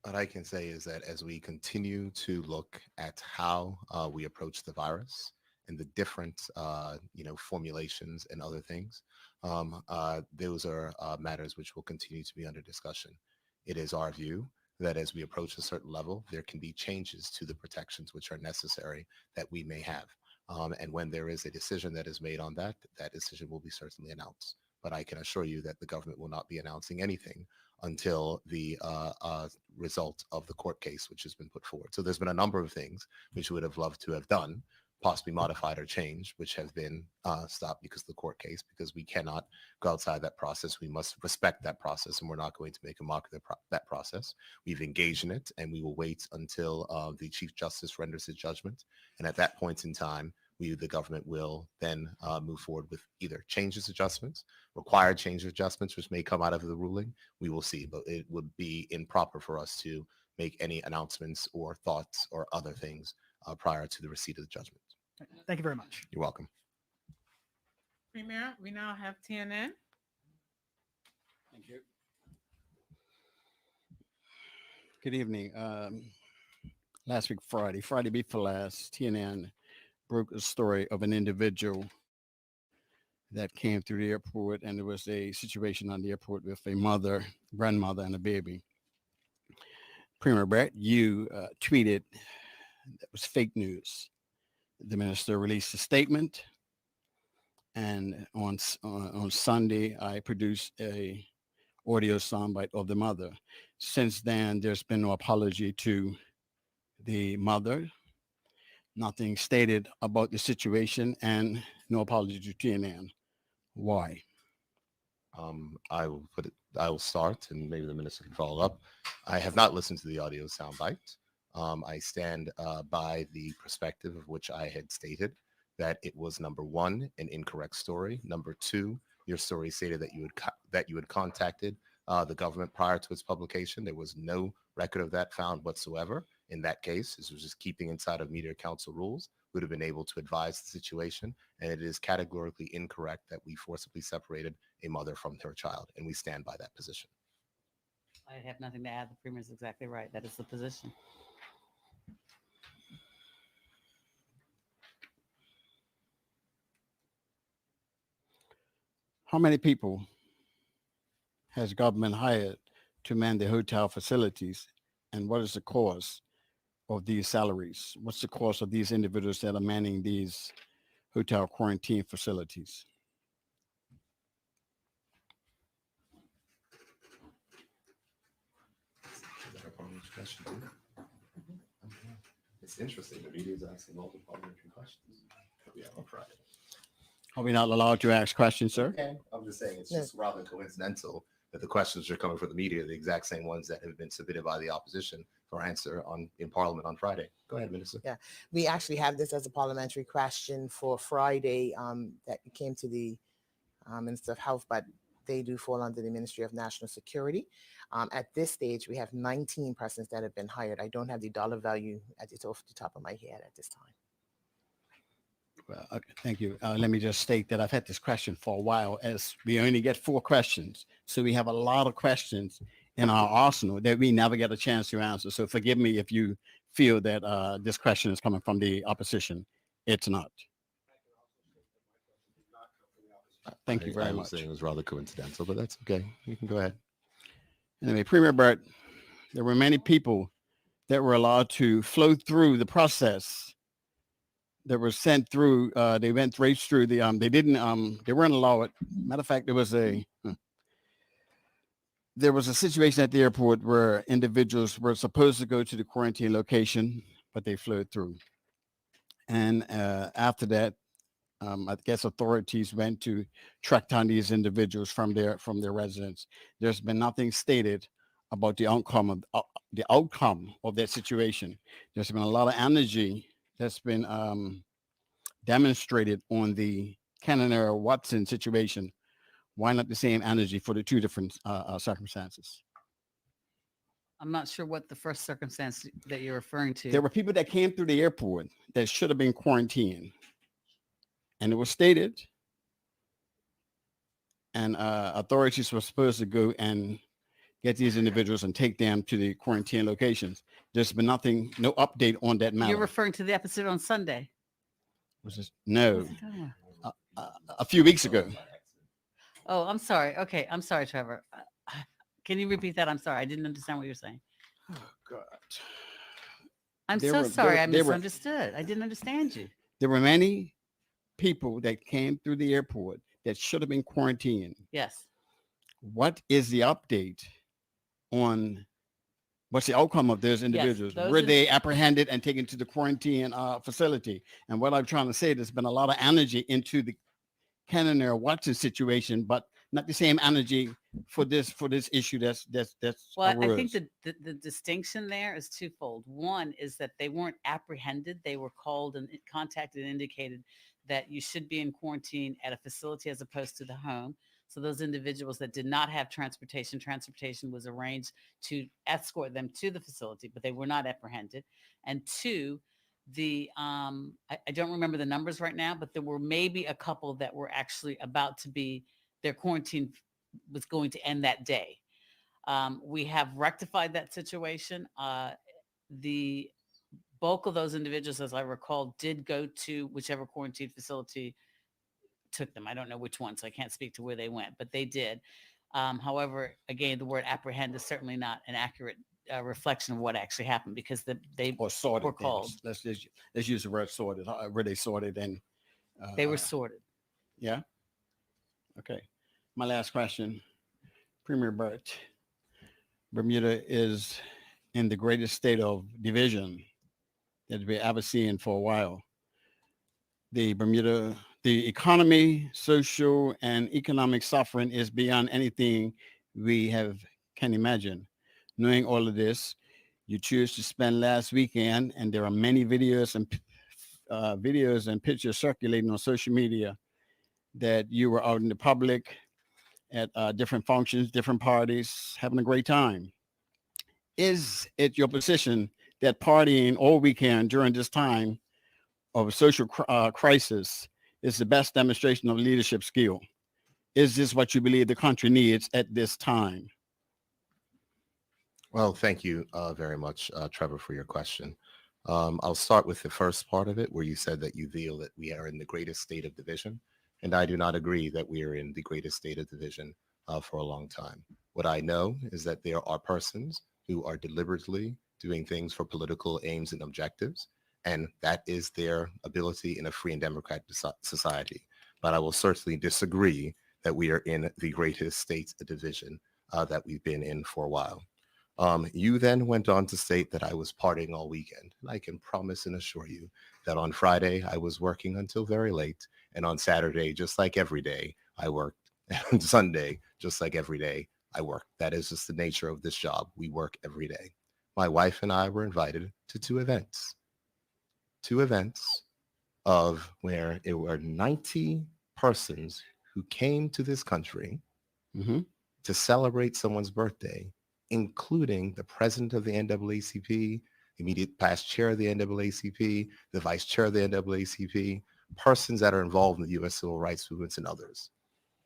Speaker 2: What I can say is that as we continue to look at how we approach the virus and the different, formulations and other things, those are matters which will continue to be under discussion. It is our view that as we approach a certain level, there can be changes to the protections which are necessary that we may have. And when there is a decision that is made on that, that decision will be certainly announced. But I can assure you that the government will not be announcing anything until the result of the court case which has been put forward. So there's been a number of things which we would have loved to have done, possibly modified or changed, which have been stopped because of the court case, because we cannot go outside that process. We must respect that process, and we're not going to make a mock of that process. We've engaged in it, and we will wait until the Chief Justice renders his judgment. And at that point in time, the government will then move forward with either changes, adjustments, required changes, adjustments, which may come out of the ruling. We will see, but it would be improper for us to make any announcements or thoughts or other things prior to the receipt of the judgment.
Speaker 7: Thank you very much.
Speaker 2: You're welcome.
Speaker 9: Premier, we now have TNN.
Speaker 10: Thank you. Good evening. Last week, Friday before last, TNN broke a story of an individual that came through the airport, and there was a situation on the airport with a grandmother, and a baby. Premier Brett, you tweeted that was fake news. The minister released a statement, and on Sunday, I produced a audio soundbite of the mother. Since then, there's been no apology to the mother, nothing stated about the situation, and no apology to TNN. Why?
Speaker 2: I will start, and maybe the minister can follow up. I have not listened to the audio soundbite. I stand by the perspective of which I had stated, that it was, number one, an incorrect story. Number two, your story stated that you had contacted the government prior to its publication. There was no record of that found whatsoever. In that case, this was just keeping inside of Media Council rules. We would have been able to advise the situation, and it is categorically incorrect that we forcibly separated a mother from her child, and we stand by that position.
Speaker 3: I have nothing to add. The Premier is exactly right. That is the position.
Speaker 10: How many people has government hired to man the hotel facilities, and what is the cost of these salaries? What's the cost of these individuals that are manning these hotel quarantine facilities?
Speaker 2: It's interesting. The media is asking multiple parliamentary questions. Yeah, I'll try it.
Speaker 10: Are we not allowed to ask questions, sir?
Speaker 2: Okay. I'm just saying it's just rather coincidental that the questions are coming from the media, the exact same ones that have been submitted by the opposition for answer in Parliament on Friday. Go ahead, Minister.
Speaker 4: Yeah, we actually have this as a parliamentary question for Friday that came to the Minister of Health, but they do fall under the Ministry of National Security. At this stage, we have 19 persons that have been hired. I don't have the dollar value off the top of my head at this time.
Speaker 10: Well, okay, thank you. Let me just state that I've had this question for a while, as we only get 4 questions. So we have a lot of questions in our arsenal that we never get a chance to answer. So forgive me if you feel that this question is coming from the opposition. It's not. Thank you very
Speaker 2: I was
Speaker 10: much.
Speaker 2: saying it was rather coincidental, but that's okay. You can go ahead.
Speaker 10: Anyway, Premier Burt, there were many people that were allowed to flow through the process that were sent through. They went right through the, they weren't allowed. Matter of fact, there was a situation at the airport where individuals were supposed to go to the quarantine location, but they flowed through. And after that, I guess authorities went to track down these individuals from their residence. There's been nothing stated about the outcome of that situation. There's been a lot of energy that's been demonstrated on the Cananera Watson situation. Why not the same energy for the 2 different circumstances?
Speaker 3: I'm not sure what the first circumstance that you're referring to.
Speaker 10: There were people that came through the airport that should have been quarantined. And it was stated, and authorities were supposed to go and get these individuals and take them to the quarantine locations. There's been nothing, no update on that matter.
Speaker 3: You're referring to the episode on Sunday.
Speaker 10: No,
Speaker 3: What's he talking about?
Speaker 10: a few weeks ago.
Speaker 3: Oh, I'm sorry. Okay, I'm sorry, Trevor. Can you repeat that? I'm sorry. I didn't understand what you're saying.
Speaker 10: Oh, God.
Speaker 3: I'm
Speaker 10: There
Speaker 3: so
Speaker 10: were-
Speaker 3: sorry. I
Speaker 10: there were-
Speaker 3: misunderstood. I didn't understand you.
Speaker 10: There were many people that came through the airport that should have been quarantined.
Speaker 3: Yes.
Speaker 10: What is the update on what's the outcome of those individuals?
Speaker 3: those
Speaker 10: Were
Speaker 3: in-
Speaker 10: they apprehended and taken to the quarantine facility? And what I'm trying to say, there's been a lot of energy into the Cananera Watson situation, but not the same energy for this issue that's
Speaker 3: Well, I
Speaker 10: arose.
Speaker 3: think the distinction there is twofold. One is that they weren't apprehended. They were called and contacted and indicated that you should be in quarantine at a facility as opposed to the home. So those individuals that did not have transportation was arranged to escort them to the facility, but they were not apprehended. And 2, I don't remember the numbers right now, but there were maybe a couple that were actually about to be, their quarantine was going to end that day. We have rectified that situation. The bulk of those individuals, as I recall, did go to whichever quarantine facility took them. I don't know which one, so I can't speak to where they went, but they did. However, again, the word apprehend is certainly not an accurate reflection of what actually happened, because they
Speaker 10: or sorted
Speaker 3: were called.
Speaker 10: things. Let's use the word sorted. Were they sorted? And
Speaker 3: They were sorted.
Speaker 10: Yeah. Okay. My last question, Premier Burt. Bermuda is in the greatest state of division that we've ever seen for a while. The economy, social, and economic suffering is beyond anything we can imagine. Knowing all of this, you choose to spend last weekend, and there are many videos and pictures circulating on social media that you were out in the public at different functions, different parties, having a great time. Is it your position that partying all weekend during this time of a social crisis is the best demonstration of leadership skill? Is this what you believe the country needs at this time?
Speaker 2: Well, thank you very much, Trevor, for your question. I'll start with the first part of it, where you said that you feel that we are in the greatest state of division. And I do not agree that we are in the greatest state of division for a long time. What I know is that there are persons who are deliberately doing things for political aims and objectives, and that is their ability in a free and democratic society. But I will certainly disagree that we are in the greatest state of division that we've been in for a while. You then went on to state that I was partying all weekend. And I can promise and assure you that on Friday, I was working until very late. And on Saturday, just like every day, I worked. And on Sunday, just like every day, I worked. That is just the nature of this job. We work every day. my wife and I were invited to two events of where it were 90 persons who came to this country to celebrate someone's birthday, including the president of the NAACP, immediate past chair of the NAACP, the vice chair of the NAACP, persons that are involved in the U.S. civil rights movements and others.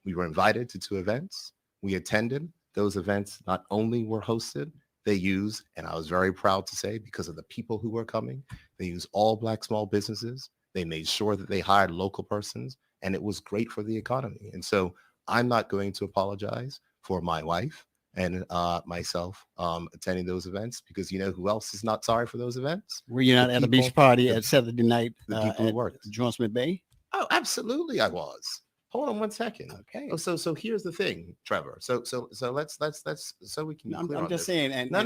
Speaker 2: We were invited to two events. We attended. Those events not only were hosted, they used, and I was very proud to say, because of the people who were coming, they used all Black small businesses. They made sure that they hired local persons, and it was great for the economy. And so I'm not going to apologize for my wife and myself attending those events, because you know who else is not sorry for those events?
Speaker 10: Were you not
Speaker 2: The
Speaker 10: at a
Speaker 2: people-
Speaker 10: beach party
Speaker 2: the-
Speaker 10: at Saturday night
Speaker 2: the people who
Speaker 10: at
Speaker 2: worked.
Speaker 10: John Smith Bay?
Speaker 2: Oh, absolutely, I was. Hold on one second.
Speaker 10: Okay.
Speaker 2: Oh, so here's the thing, Trevor. So let's so we can be
Speaker 10: I'm
Speaker 2: clear on
Speaker 10: just
Speaker 2: this.
Speaker 10: saying, and
Speaker 2: No.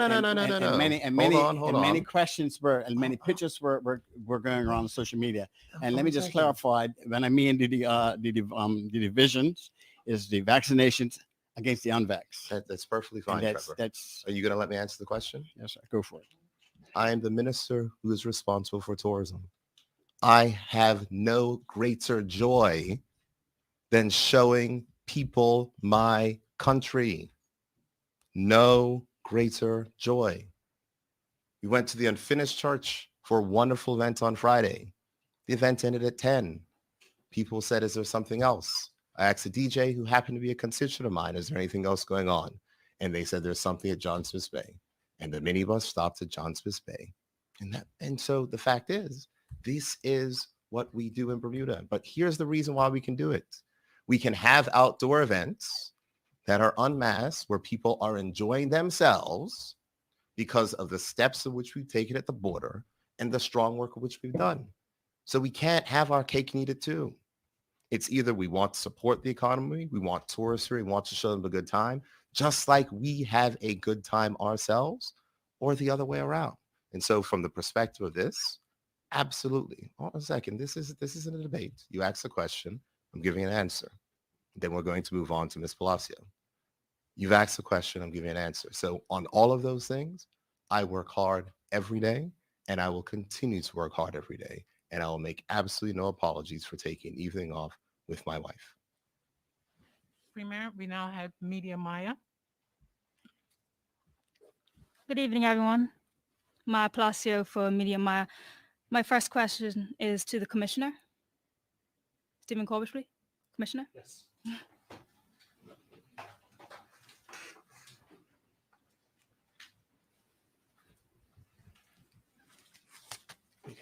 Speaker 10: many questions were, and many pictures were going around on social media. And let me just clarify: when I mean the divisions, is the vaccinations against the unvax.
Speaker 2: That's perfectly fine, Trevor.
Speaker 10: That's
Speaker 2: Are you going to let me answer the question?
Speaker 10: yes, sir. Go for it.
Speaker 2: I am the minister who is responsible for tourism. I have no greater joy than showing people my country. No greater joy. We went to the Unfinished Church for a wonderful event on Friday. The event ended at 10. People said, is there something else? I asked a DJ who happened to be a constituent of mine, is there anything else going on? And they said, there's something at John Smith Bay. And the minibus stopped at John Smith Bay. And so the fact is, this is what we do in Bermuda. But here's the reason why we can do it. We can have outdoor events that are unmasked, where people are enjoying themselves because of the steps of which we've taken at the border and the strong work of which we've done. So we can't have our cake and eat it too. It's either we want to support the economy, we want tourists here, we want to show them a good time, just like we have a good time ourselves, or the other way around. And so from the perspective of this, absolutely. Hold on a second. This isn't a debate. You asked a question. I'm giving an answer. Then we're going to move on to Ms. Palacio. You've asked a question. I'm giving an answer. So on all of those things, I work hard every day, and I will continue to work hard every day. And I will make absolutely no apologies for taking evening off with my wife.
Speaker 9: Premier, we now have Media Maya.
Speaker 11: Good evening, everyone. Maya Palacio for Media Maya. My first question is to the Commissioner. Stephen Corbish, please. Commissioner?
Speaker 8: Yes.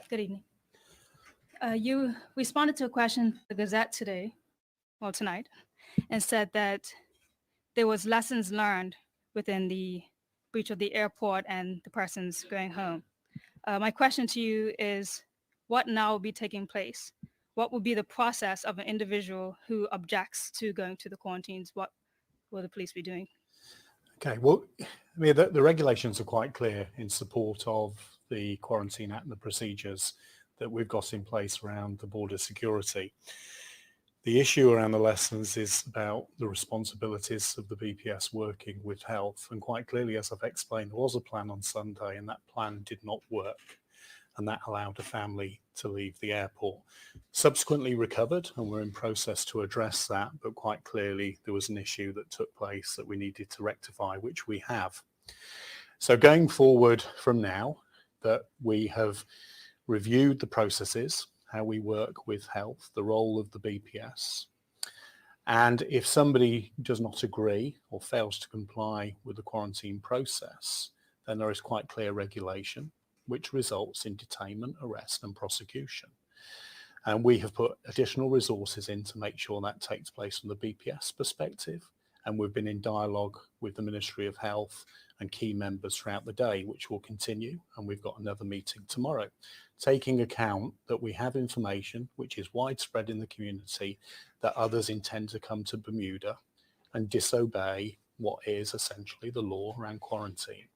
Speaker 11: Good evening. You responded to a question in the Gazette tonight, and said that there was lessons learned within the breach of the airport and the persons going home. My question to you is, what now will be taking place? What will be the process of an individual who objects to going to the quarantines? What will the police be doing?
Speaker 8: Okay, well, I mean, the regulations are quite clear in support of the Quarantine Act and the procedures that we've got in place around the border security. The issue around the lessons is about the responsibilities of the BPS working with health. And quite clearly, as I've explained, there was a plan on Sunday and that plan did not work. And that allowed a family to leave the airport. Subsequently recovered, and we're in process to address that. But quite clearly, there was an issue that took place that we needed to rectify, which we have. So going forward from now, that we have reviewed the processes, how we work with health, the role of the BPS. And if somebody does not agree or fails to comply with the quarantine process, then there is quite clear regulation, which results in detainment, arrest and prosecution. And we have put additional resources in to make sure that takes place from the BPS perspective. And we've been in dialogue with the Ministry of Health and key members throughout the day, which will continue. And we've got another meeting tomorrow, taking account that we have information which is widespread in the community that others intend to come to Bermuda and disobey what is essentially the law around quarantine.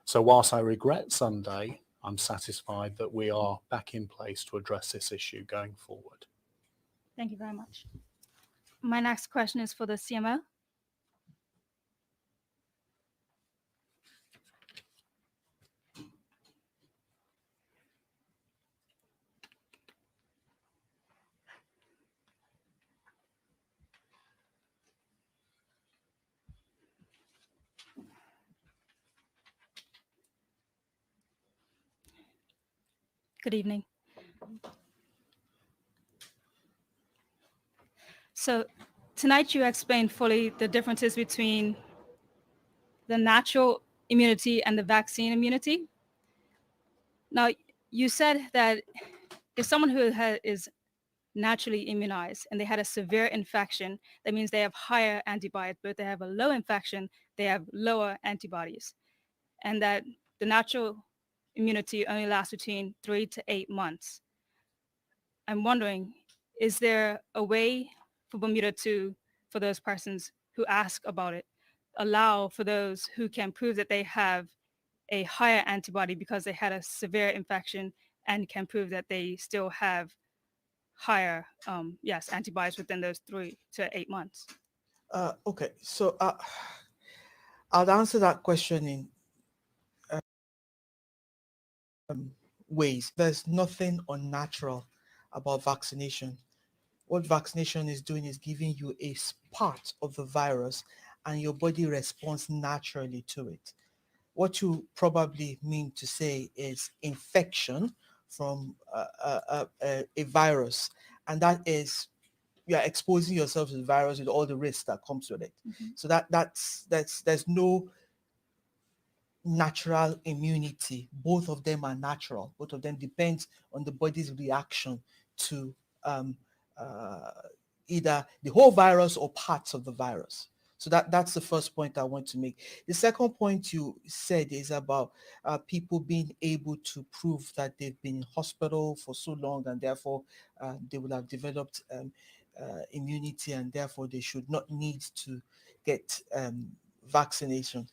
Speaker 8: So whilst I regret Sunday, I'm satisfied that we are back in place to address this issue going forward.
Speaker 11: Thank you very much. My next question is for the CMO. Good evening. So tonight you explained fully the differences between the natural immunity and the vaccine immunity. Now, you said that if someone who is naturally immunized and they had a severe infection, that means they have higher antibodies, but if they have a low infection, they have lower antibodies. And that the natural immunity only lasts between 3 to 8 months. I'm wondering, is there a way for Bermuda to, for those persons who ask about it, allow for those who can prove that they have a higher antibody because they had a severe infection and can prove that they still have higher, antibodies within those 3 to 8 months?
Speaker 5: Okay, so I'll answer that question in ways. There's nothing unnatural about vaccination. What vaccination is doing is giving you a part of the virus and your body responds naturally to it. What you probably mean to say is infection from a virus, and that is you are exposing yourself to the virus with all the risks that comes with it.
Speaker 11: Mm-hmm.
Speaker 5: So that's there's no natural immunity. Both of them are natural. Both of them depends on the body's reaction to either the whole virus or parts of the virus. So that's the first point I want to make. The second point you said is about people being able to prove that they've been in hospital for so long and therefore they will have developed immunity and therefore they should not need to get vaccination.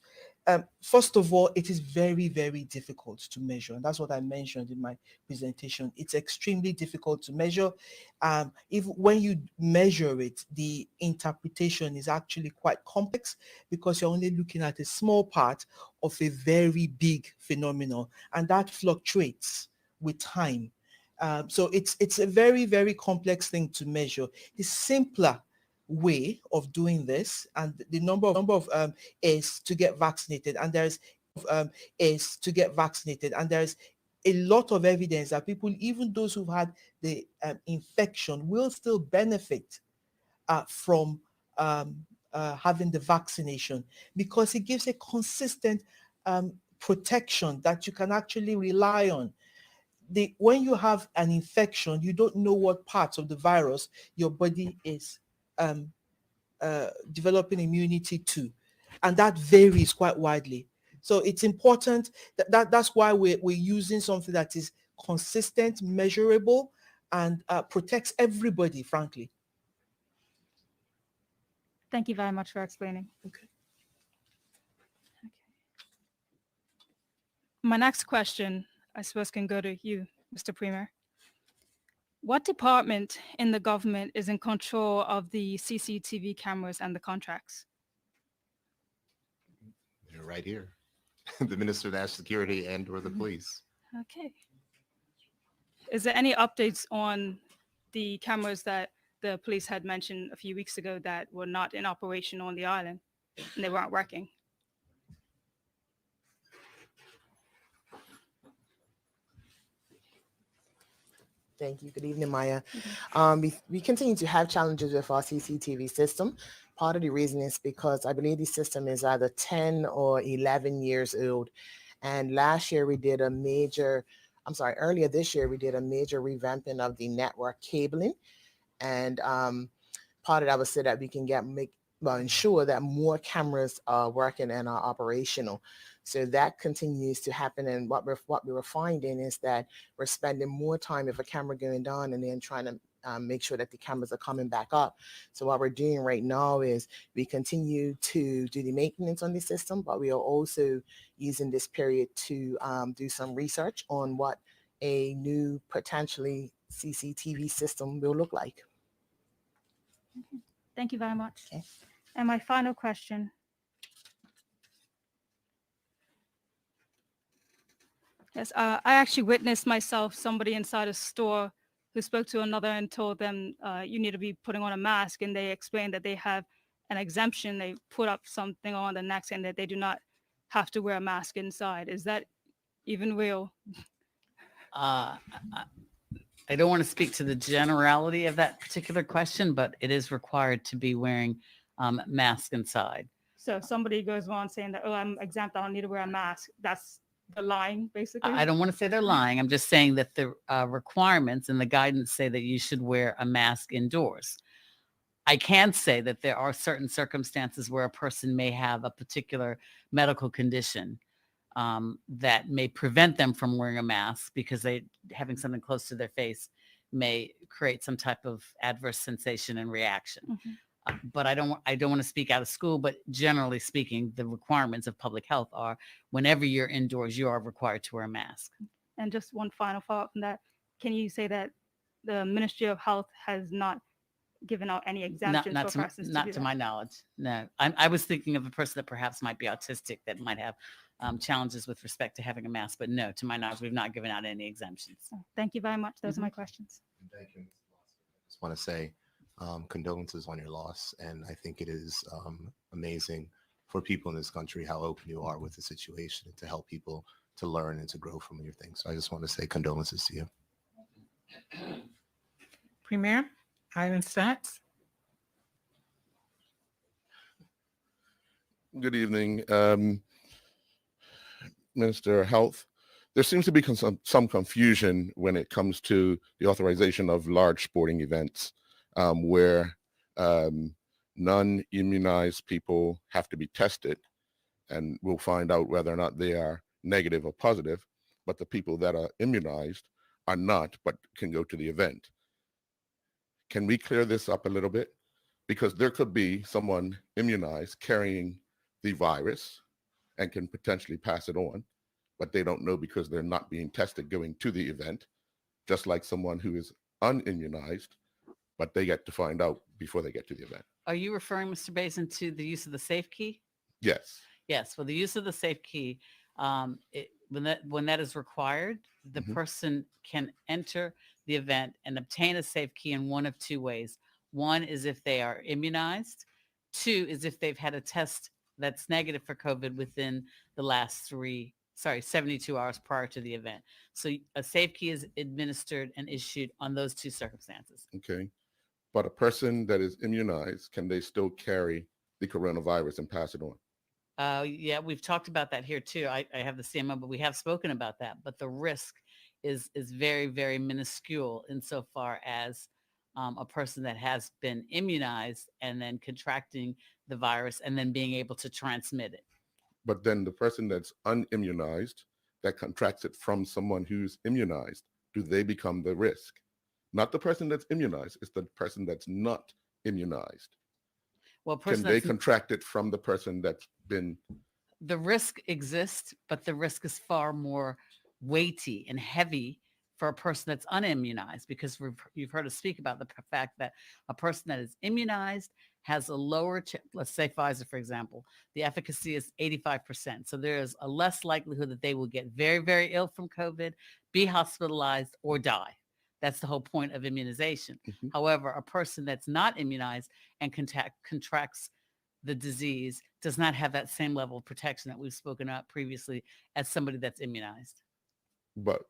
Speaker 5: First of all, it is very, very difficult to measure. And that's what I mentioned in my presentation. It's extremely difficult to measure. If when you measure it, the interpretation is actually quite complex because you're only looking at a small part of a very big phenomenon, and that fluctuates with time. So it's a very, very complex thing to measure. The simpler way of doing this, and the number of is to get vaccinated, and there's a lot of evidence that people, even those who've had the infection, will still benefit from having the vaccination because it gives a consistent protection that you can actually rely on. When you have an infection, you don't know what parts of the virus your body is developing immunity to, and that varies quite widely. So it's important that's why we're using something that is consistent, measurable, and protects everybody, frankly.
Speaker 11: Thank you very much for explaining.
Speaker 5: Okay.
Speaker 11: My next question, I suppose, can go to you, Mr. Premier. What department in the government is in control of the CCTV cameras and the contracts?
Speaker 2: You're right here. The Minister of National Security and or the police.
Speaker 11: Okay. Is there any updates on the cameras that the police had mentioned a few weeks ago that were not in operation on the island and they weren't working?
Speaker 4: Thank you. Good evening, Maya. We continue to have challenges with our CCTV system. Part of the reason is because I believe the system is either 10 or 11 years old. And earlier this year, we did a major revamping of the network cabling. And part of that was so that we can ensure that more cameras are working and are operational. So that continues to happen. And what we were finding is that we're spending more time with a camera going down and then trying to make sure that the cameras are coming back up. So what we're doing right now is we continue to do the maintenance on the system, but we are also using this period to do some research on what a new potentially CCTV system will look like.
Speaker 11: Thank you very much.
Speaker 4: Okay.
Speaker 11: And my final question. Yes, I actually witnessed myself somebody inside a store who spoke to another and told them you need to be putting on a mask, and they explained that they have an exemption. They put up something on the neck saying that they do not have to wear a mask inside. Is that even real?
Speaker 3: I I don't want to speak to the generality of that particular question, but it is required to be wearing mask inside.
Speaker 11: So if somebody goes on saying that, oh, I'm exempt, I don't need to wear a mask, that's the lying, basically?
Speaker 3: I don't want to say they're lying. I'm just saying that the requirements and the guidance say that you should wear a mask indoors. I can say that there are certain circumstances where a person may have a particular medical condition that may prevent them from wearing a mask because having something close to their face may create some type of adverse sensation and reaction.
Speaker 11: Mhm.
Speaker 3: But I don't want to speak out of school, but generally speaking, the requirements of public health are whenever you're indoors, you are required to wear a mask.
Speaker 11: And just one final follow-up on that. Can you say that the Ministry of Health has not given out any exemptions for persons to
Speaker 3: Not
Speaker 11: do
Speaker 3: to
Speaker 11: that?
Speaker 3: my knowledge. No, I was thinking of a person that perhaps might be autistic that might have challenges with respect to having a mask, but no, to my knowledge, we've not given out any exemptions.
Speaker 11: So, thank you very much. Those are my questions.
Speaker 2: Thank you. I just want to say condolences on your loss. And I think it is amazing for people in this country how open you are with the situation and to help people to learn and to grow from your things. So I just want to say condolences to you.
Speaker 9: Premier, Ivan Stotts.
Speaker 12: Good evening, Minister of Health. There seems to be some confusion when it comes to the authorization of large sporting events where non-immunized people have to be tested, and we'll find out whether or not they are negative or positive, but the people that are immunized are not, but can go to the event. Can we clear this up a little bit? Because there could be someone immunized carrying the virus and can potentially pass it on, but they don't know because they're not being tested going to the event, just like someone who is unimmunized, but they get to find out before they get to the event.
Speaker 3: Are you referring, Mr. Basin, to the use of the safe key?
Speaker 12: Yes.
Speaker 3: Yes. Well, the use of the safe key, when that is required, the person can enter the event and obtain a safe key in one of two ways. One is if they are immunized. Two is if they've had a test that's negative for COVID within the last 72 hours prior to the event. So a safe key is administered and issued on those two circumstances.
Speaker 12: Okay. But a person that is immunized, can they still carry the coronavirus and pass it on?
Speaker 3: Yeah, we've talked about that here too. I have the CMO, but we have spoken about that. But the risk is very, very minuscule insofar as a person that has been immunized and then contracting the virus and then being able to transmit it.
Speaker 12: But then the person that's unimmunized that contracts it from someone who's immunized, do they become the risk? Not the person that's immunized, it's the person that's not immunized.
Speaker 3: Well,
Speaker 12: can they contract it from the person that's been?
Speaker 3: The risk exists, but the risk is far more weighty and heavy for a person that's unimmunized, because you've heard us speak about the fact that a person that is immunized has a lower, let's say Pfizer, for example, the efficacy is 85%. So there is a less likelihood that they will get very, very ill from COVID, be hospitalized, or die. That's the whole point of immunization. However, a person that's not immunized and contracts the disease does not have that same level of protection that we've spoken about previously as somebody that's immunized.
Speaker 12: But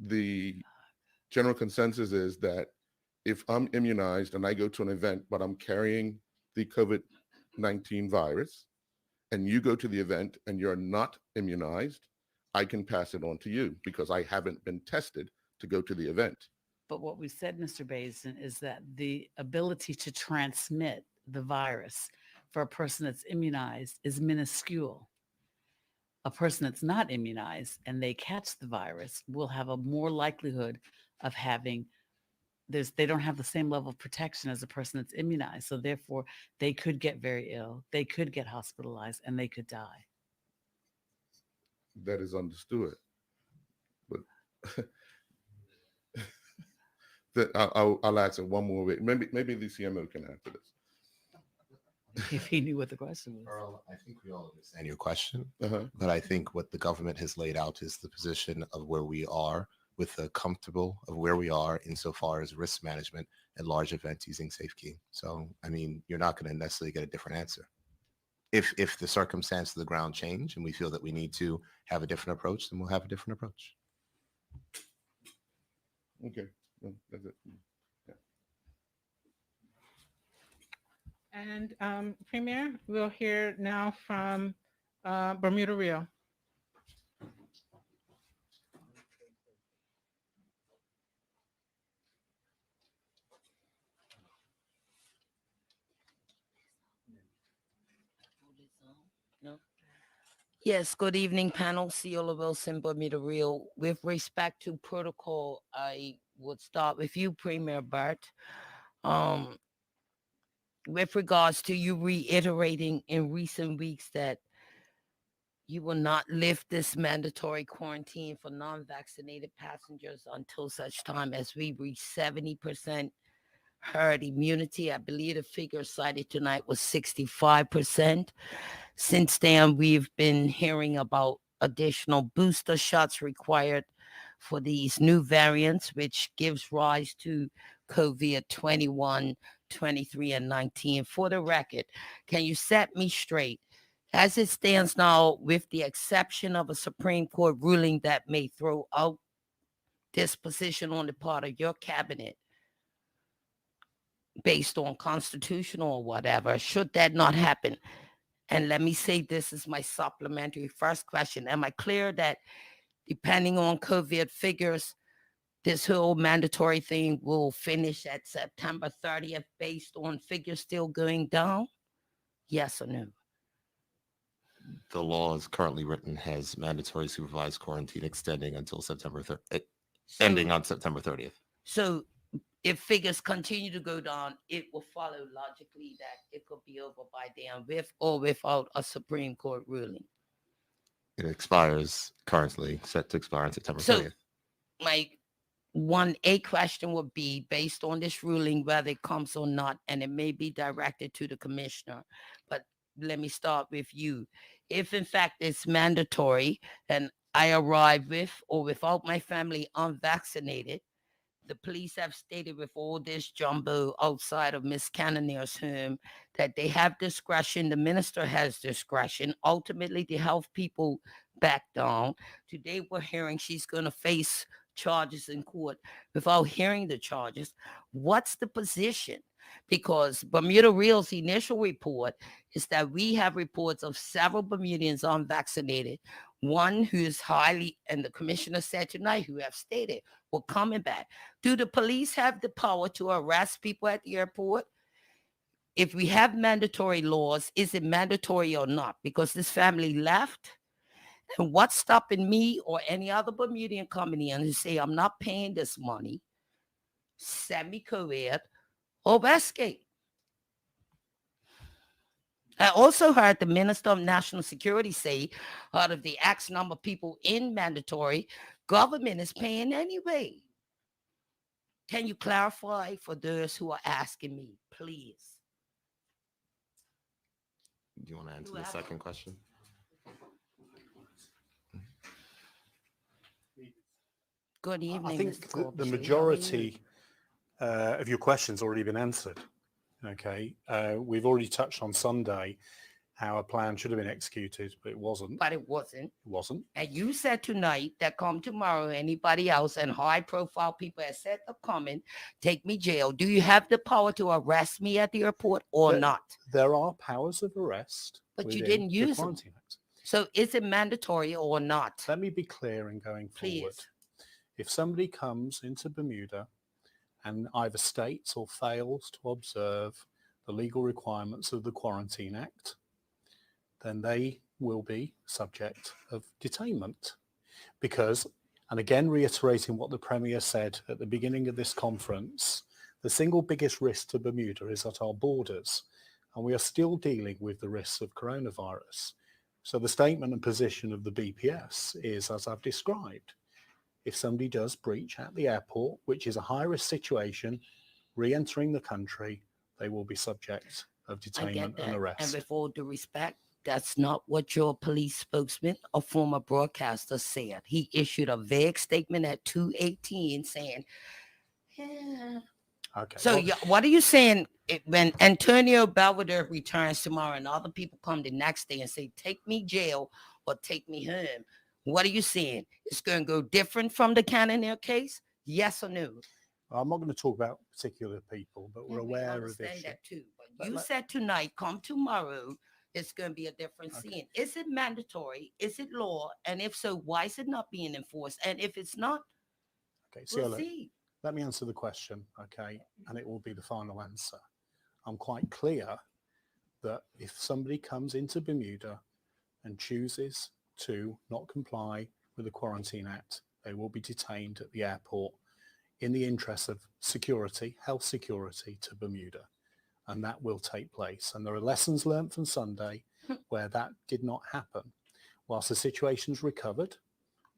Speaker 12: the general consensus is that if I'm immunized and I go to an event, but I'm carrying the COVID-19 virus, and you go to the event and you're not immunized, I can pass it on to you because I haven't been tested to go to the event.
Speaker 3: But what we said, Mr. Basin, is that the ability to transmit the virus for a person that's immunized is minuscule. A person that's not immunized and they catch the virus will have a more likelihood of having, they don't have the same level of protection as a person that's immunized. So therefore, they could get very ill, they could get hospitalized, and they could die.
Speaker 12: That is understood. But I'll answer one more way. Maybe the CMO can answer this.
Speaker 3: If he knew what the question was.
Speaker 2: Earl, I think we all understand your question, but I think what the government has laid out is the position of where we are with the comfortable of where we are insofar as risk management at large events using safe key. So, I mean, you're not going to necessarily get a different answer. If the circumstances of the ground change and we feel that we need to have a different approach, then we'll have a different approach.
Speaker 12: Okay. No, that's it.
Speaker 9: And Premier, we'll hear now from Bermuda Real.
Speaker 13: Yes, good evening, panel. Ciola Wilson, Bermuda Real. With respect to protocol, I would start with you, Premier Bart. With regards to you reiterating in recent weeks that you will not lift this mandatory quarantine for non-vaccinated passengers until such time as we reach 70% herd immunity. I believe the figure cited tonight was 65%. Since then, we've been hearing about additional booster shots required for these new variants, which gives rise to COVID 21, 23, and 19. For the record, can you set me straight? As it stands now, with the exception of a Supreme Court ruling that may throw out this position on the part of your cabinet, based on constitutional or whatever, should that not happen? And let me say this is my supplementary first question. Am I clear that depending on COVID figures, this whole mandatory thing will finish at September 30th based on figures still going down? Yes or no?
Speaker 2: The law is currently written has mandatory supervised quarantine extending until ending on September 30th.
Speaker 13: So if figures continue to go down, it will follow logically that it could be over by then with or without a Supreme Court ruling.
Speaker 2: It expires currently, set to expire on September 30th.
Speaker 13: My 1A question would be based on this ruling, whether it comes or not, and it may be directed to the commissioner. But let me start with you. If in fact it's mandatory and I arrive with or without my family unvaccinated, the police have stated with all this jumbo outside of Miss Cannonier's home that they have discretion. The minister has discretion. Ultimately, the health people back down. Today, we're hearing she's going to face charges in court without hearing the charges. What's the position? Because Bermuda Real's initial report is that we have reports of several Bermudians unvaccinated. One who is highly, and the commissioner said tonight, who have stated, we're coming back. Do the police have the power to arrest people at the airport? If we have mandatory laws, is it mandatory or not? Because this family left. And what's stopping me or any other Bermudian coming in and say, I'm not paying this money, semi-COVID, or Westgate? I also heard the Minister of National Security say, out of the X number of people in mandatory, government is paying anyway. Can you clarify for those who are asking me, please?
Speaker 2: Do you want to answer the second question?
Speaker 13: Good evening,
Speaker 8: I think
Speaker 13: Mr.
Speaker 8: the majority of your questions already been answered. Okay, we've already touched on Sunday how a plan should have been executed, but it wasn't.
Speaker 13: But it wasn't.
Speaker 8: It wasn't.
Speaker 13: And you said tonight that come tomorrow, anybody else and high-profile people have said they're coming, take me jail. Do you have the power to arrest me at the airport or not?
Speaker 8: There are powers of arrest.
Speaker 13: But you
Speaker 8: within
Speaker 13: didn't
Speaker 8: the
Speaker 13: use them.
Speaker 8: Quarantine Act.
Speaker 13: So is it mandatory or not?
Speaker 8: Let me be clear in going forward.
Speaker 13: Please.
Speaker 8: If somebody comes into Bermuda and either states or fails to observe the legal requirements of the Quarantine Act, then they will be subject of detainment. Because, and again reiterating what the Premier said at the beginning of this conference, the single biggest risk to Bermuda is at our borders, and we are still dealing with the risks of coronavirus. So the statement and position of the BPS is as I've described. If somebody does breach at the airport, which is a high-risk situation, re-entering the country, they will be subject of detainment and arrest.
Speaker 13: And with all due respect, that's not what your police spokesman, a former broadcaster, said. He issued a vague statement at 2:18 saying, yeah.
Speaker 8: Okay.
Speaker 13: So what are you saying when Antonio Belvedere returns tomorrow and other people come the next day and say, take me jail or take me home? What are you saying? It's going to go different from the Cannoneer case? Yes or no?
Speaker 8: I'm not going to talk about particular people, but we're
Speaker 13: And we
Speaker 8: aware of the
Speaker 13: understand
Speaker 8: issue.
Speaker 13: that too. But you said tonight, come tomorrow, it's going to be a different scene. Is it mandatory? Is it law? And if so, why is it not being enforced? And if it's not,
Speaker 8: Okay, so
Speaker 13: we'll see.
Speaker 8: let me answer the question, okay, and it will be the final answer. I'm quite clear that if somebody comes into Bermuda and chooses to not comply with the Quarantine Act, they will be detained at the airport in the interest of security, health security to Bermuda. And that will take place. And there are lessons learned from Sunday where that did not happen. Whilst the situation's recovered,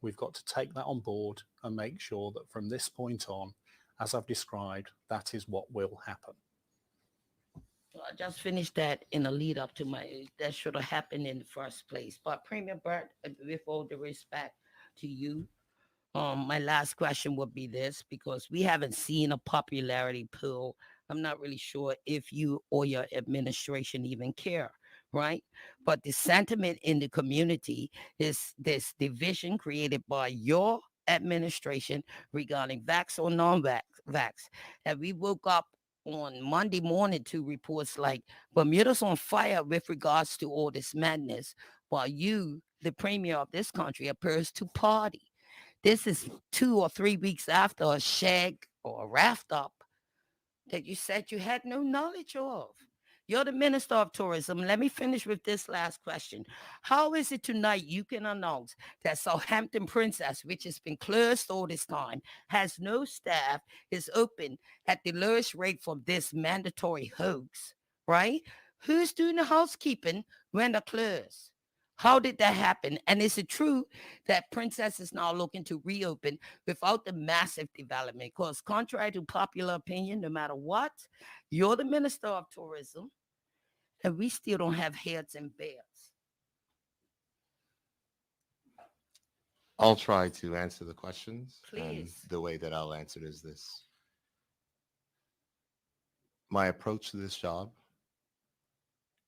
Speaker 8: we've got to take that on board and make sure that from this point on, as I've described, that is what will happen.
Speaker 13: I just finished that in a lead up to that should have happened in the first place. But Premier Burt, with all due respect to you, my last question would be this, because we haven't seen a popularity poll. I'm not really sure if you or your administration even care, right? But the sentiment in the community is this division created by your administration regarding vax or non-vax. And we woke up on Monday morning to reports like Bermuda's on fire with regards to all this madness, while you, the premier of this country, appears to party. This is 2 or 3 weeks after a shag or a raft up that you said you had no knowledge of. You're the Minister of Tourism. Let me finish with this last question. How is it tonight you can announce that Southampton Princess, which has been closed all this time, has no staff, is open at the lowest rate for this mandatory hoax, right? Who's doing the housekeeping when they're closed? How did that happen? And is it true that Princess is now looking to reopen without the massive development? Because contrary to popular opinion, no matter what, you're the Minister of Tourism, and we still don't have heads and bears.
Speaker 2: I'll try to answer the questions. And
Speaker 13: Please.
Speaker 2: the way that I'll answer it is this. My approach to this job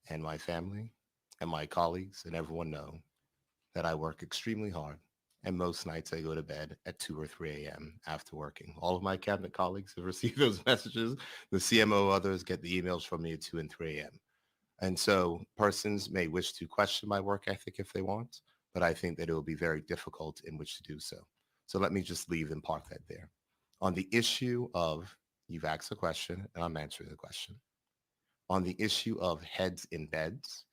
Speaker 2: and my family and my colleagues and everyone know that I work extremely hard, and most nights I go to bed at 2 or 3 a.m. after working. All of my cabinet colleagues have received those messages. The CMO, others get the emails from me at 2 and 3 a.m. And so persons may wish to question my work ethic if they want, but I think that it will be very difficult in which to do so. So let me just leave and park that there. On the issue of, you've asked a question and I'm answering the question. On the issue of heads in beds,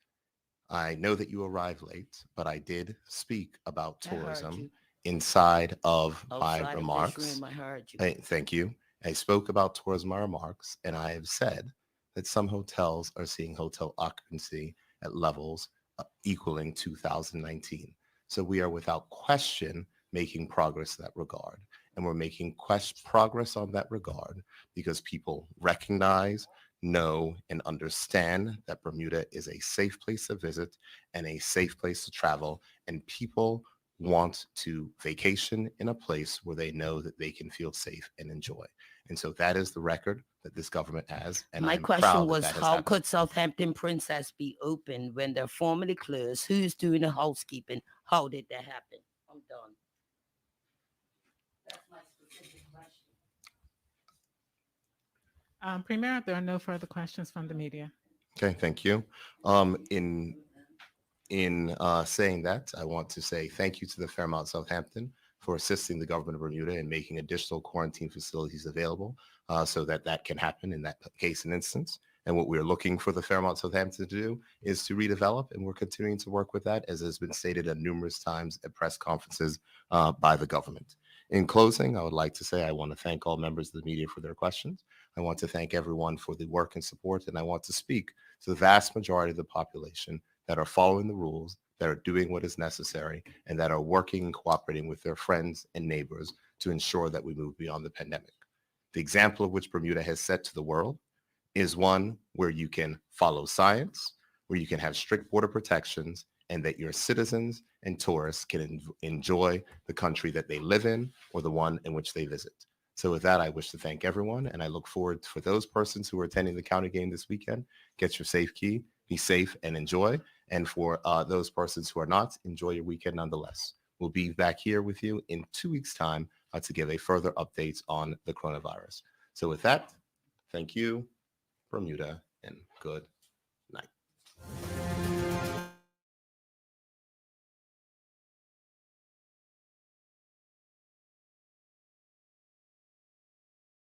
Speaker 2: I know that you arrived late, but I did speak about tourism inside of my remarks.
Speaker 13: I heard you.
Speaker 2: Thank you. I spoke about tourism in my remarks, and I have said that some hotels are seeing hotel occupancy at levels equaling 2019. So we are without question making progress in that regard. And we're making progress on that regard because people recognize, know, and understand that Bermuda is a safe place to visit and a safe place to travel. And people want to vacation in a place where they know that they can feel safe and enjoy. And so that is the record that this government has. And
Speaker 13: my
Speaker 2: I'm
Speaker 13: question
Speaker 2: proud
Speaker 13: was,
Speaker 2: that has
Speaker 13: how
Speaker 2: happened.
Speaker 13: could Southampton Princess be open when they're formally closed? Who's doing the housekeeping? How did that happen? I'm done. That's my specific question.
Speaker 9: Premier, there are no further questions from the media.
Speaker 2: Okay, thank you. In saying that, I want to say thank you to the Fairmont Southampton for assisting the government of Bermuda in making additional quarantine facilities available so that that can happen in that case and instance. And what we're looking for the Fairmont Southampton to do is to redevelop, and we're continuing to work with that, as has been stated numerous times at press conferences by the government. In closing, I would like to say I want to thank all members of the media for their questions. I want to thank everyone for the work and support, and I want to speak to the vast majority of the population that are following the rules, that are doing what is necessary, and that are working and cooperating with their friends and neighbors to ensure that we move beyond the pandemic. The example of which Bermuda has set to the world is one where you can follow science, where you can have strict border protections, and that your citizens and tourists can enjoy the country that they live in or the one in which they visit. So with that, I wish to thank everyone, and I look forward for those persons who are attending the county game this weekend, get your safe key, be safe and enjoy. And for those persons who are not, enjoy your weekend nonetheless. We'll be back here with you in 2 weeks' time to give a further update on the coronavirus. So with that, thank you, Bermuda, and good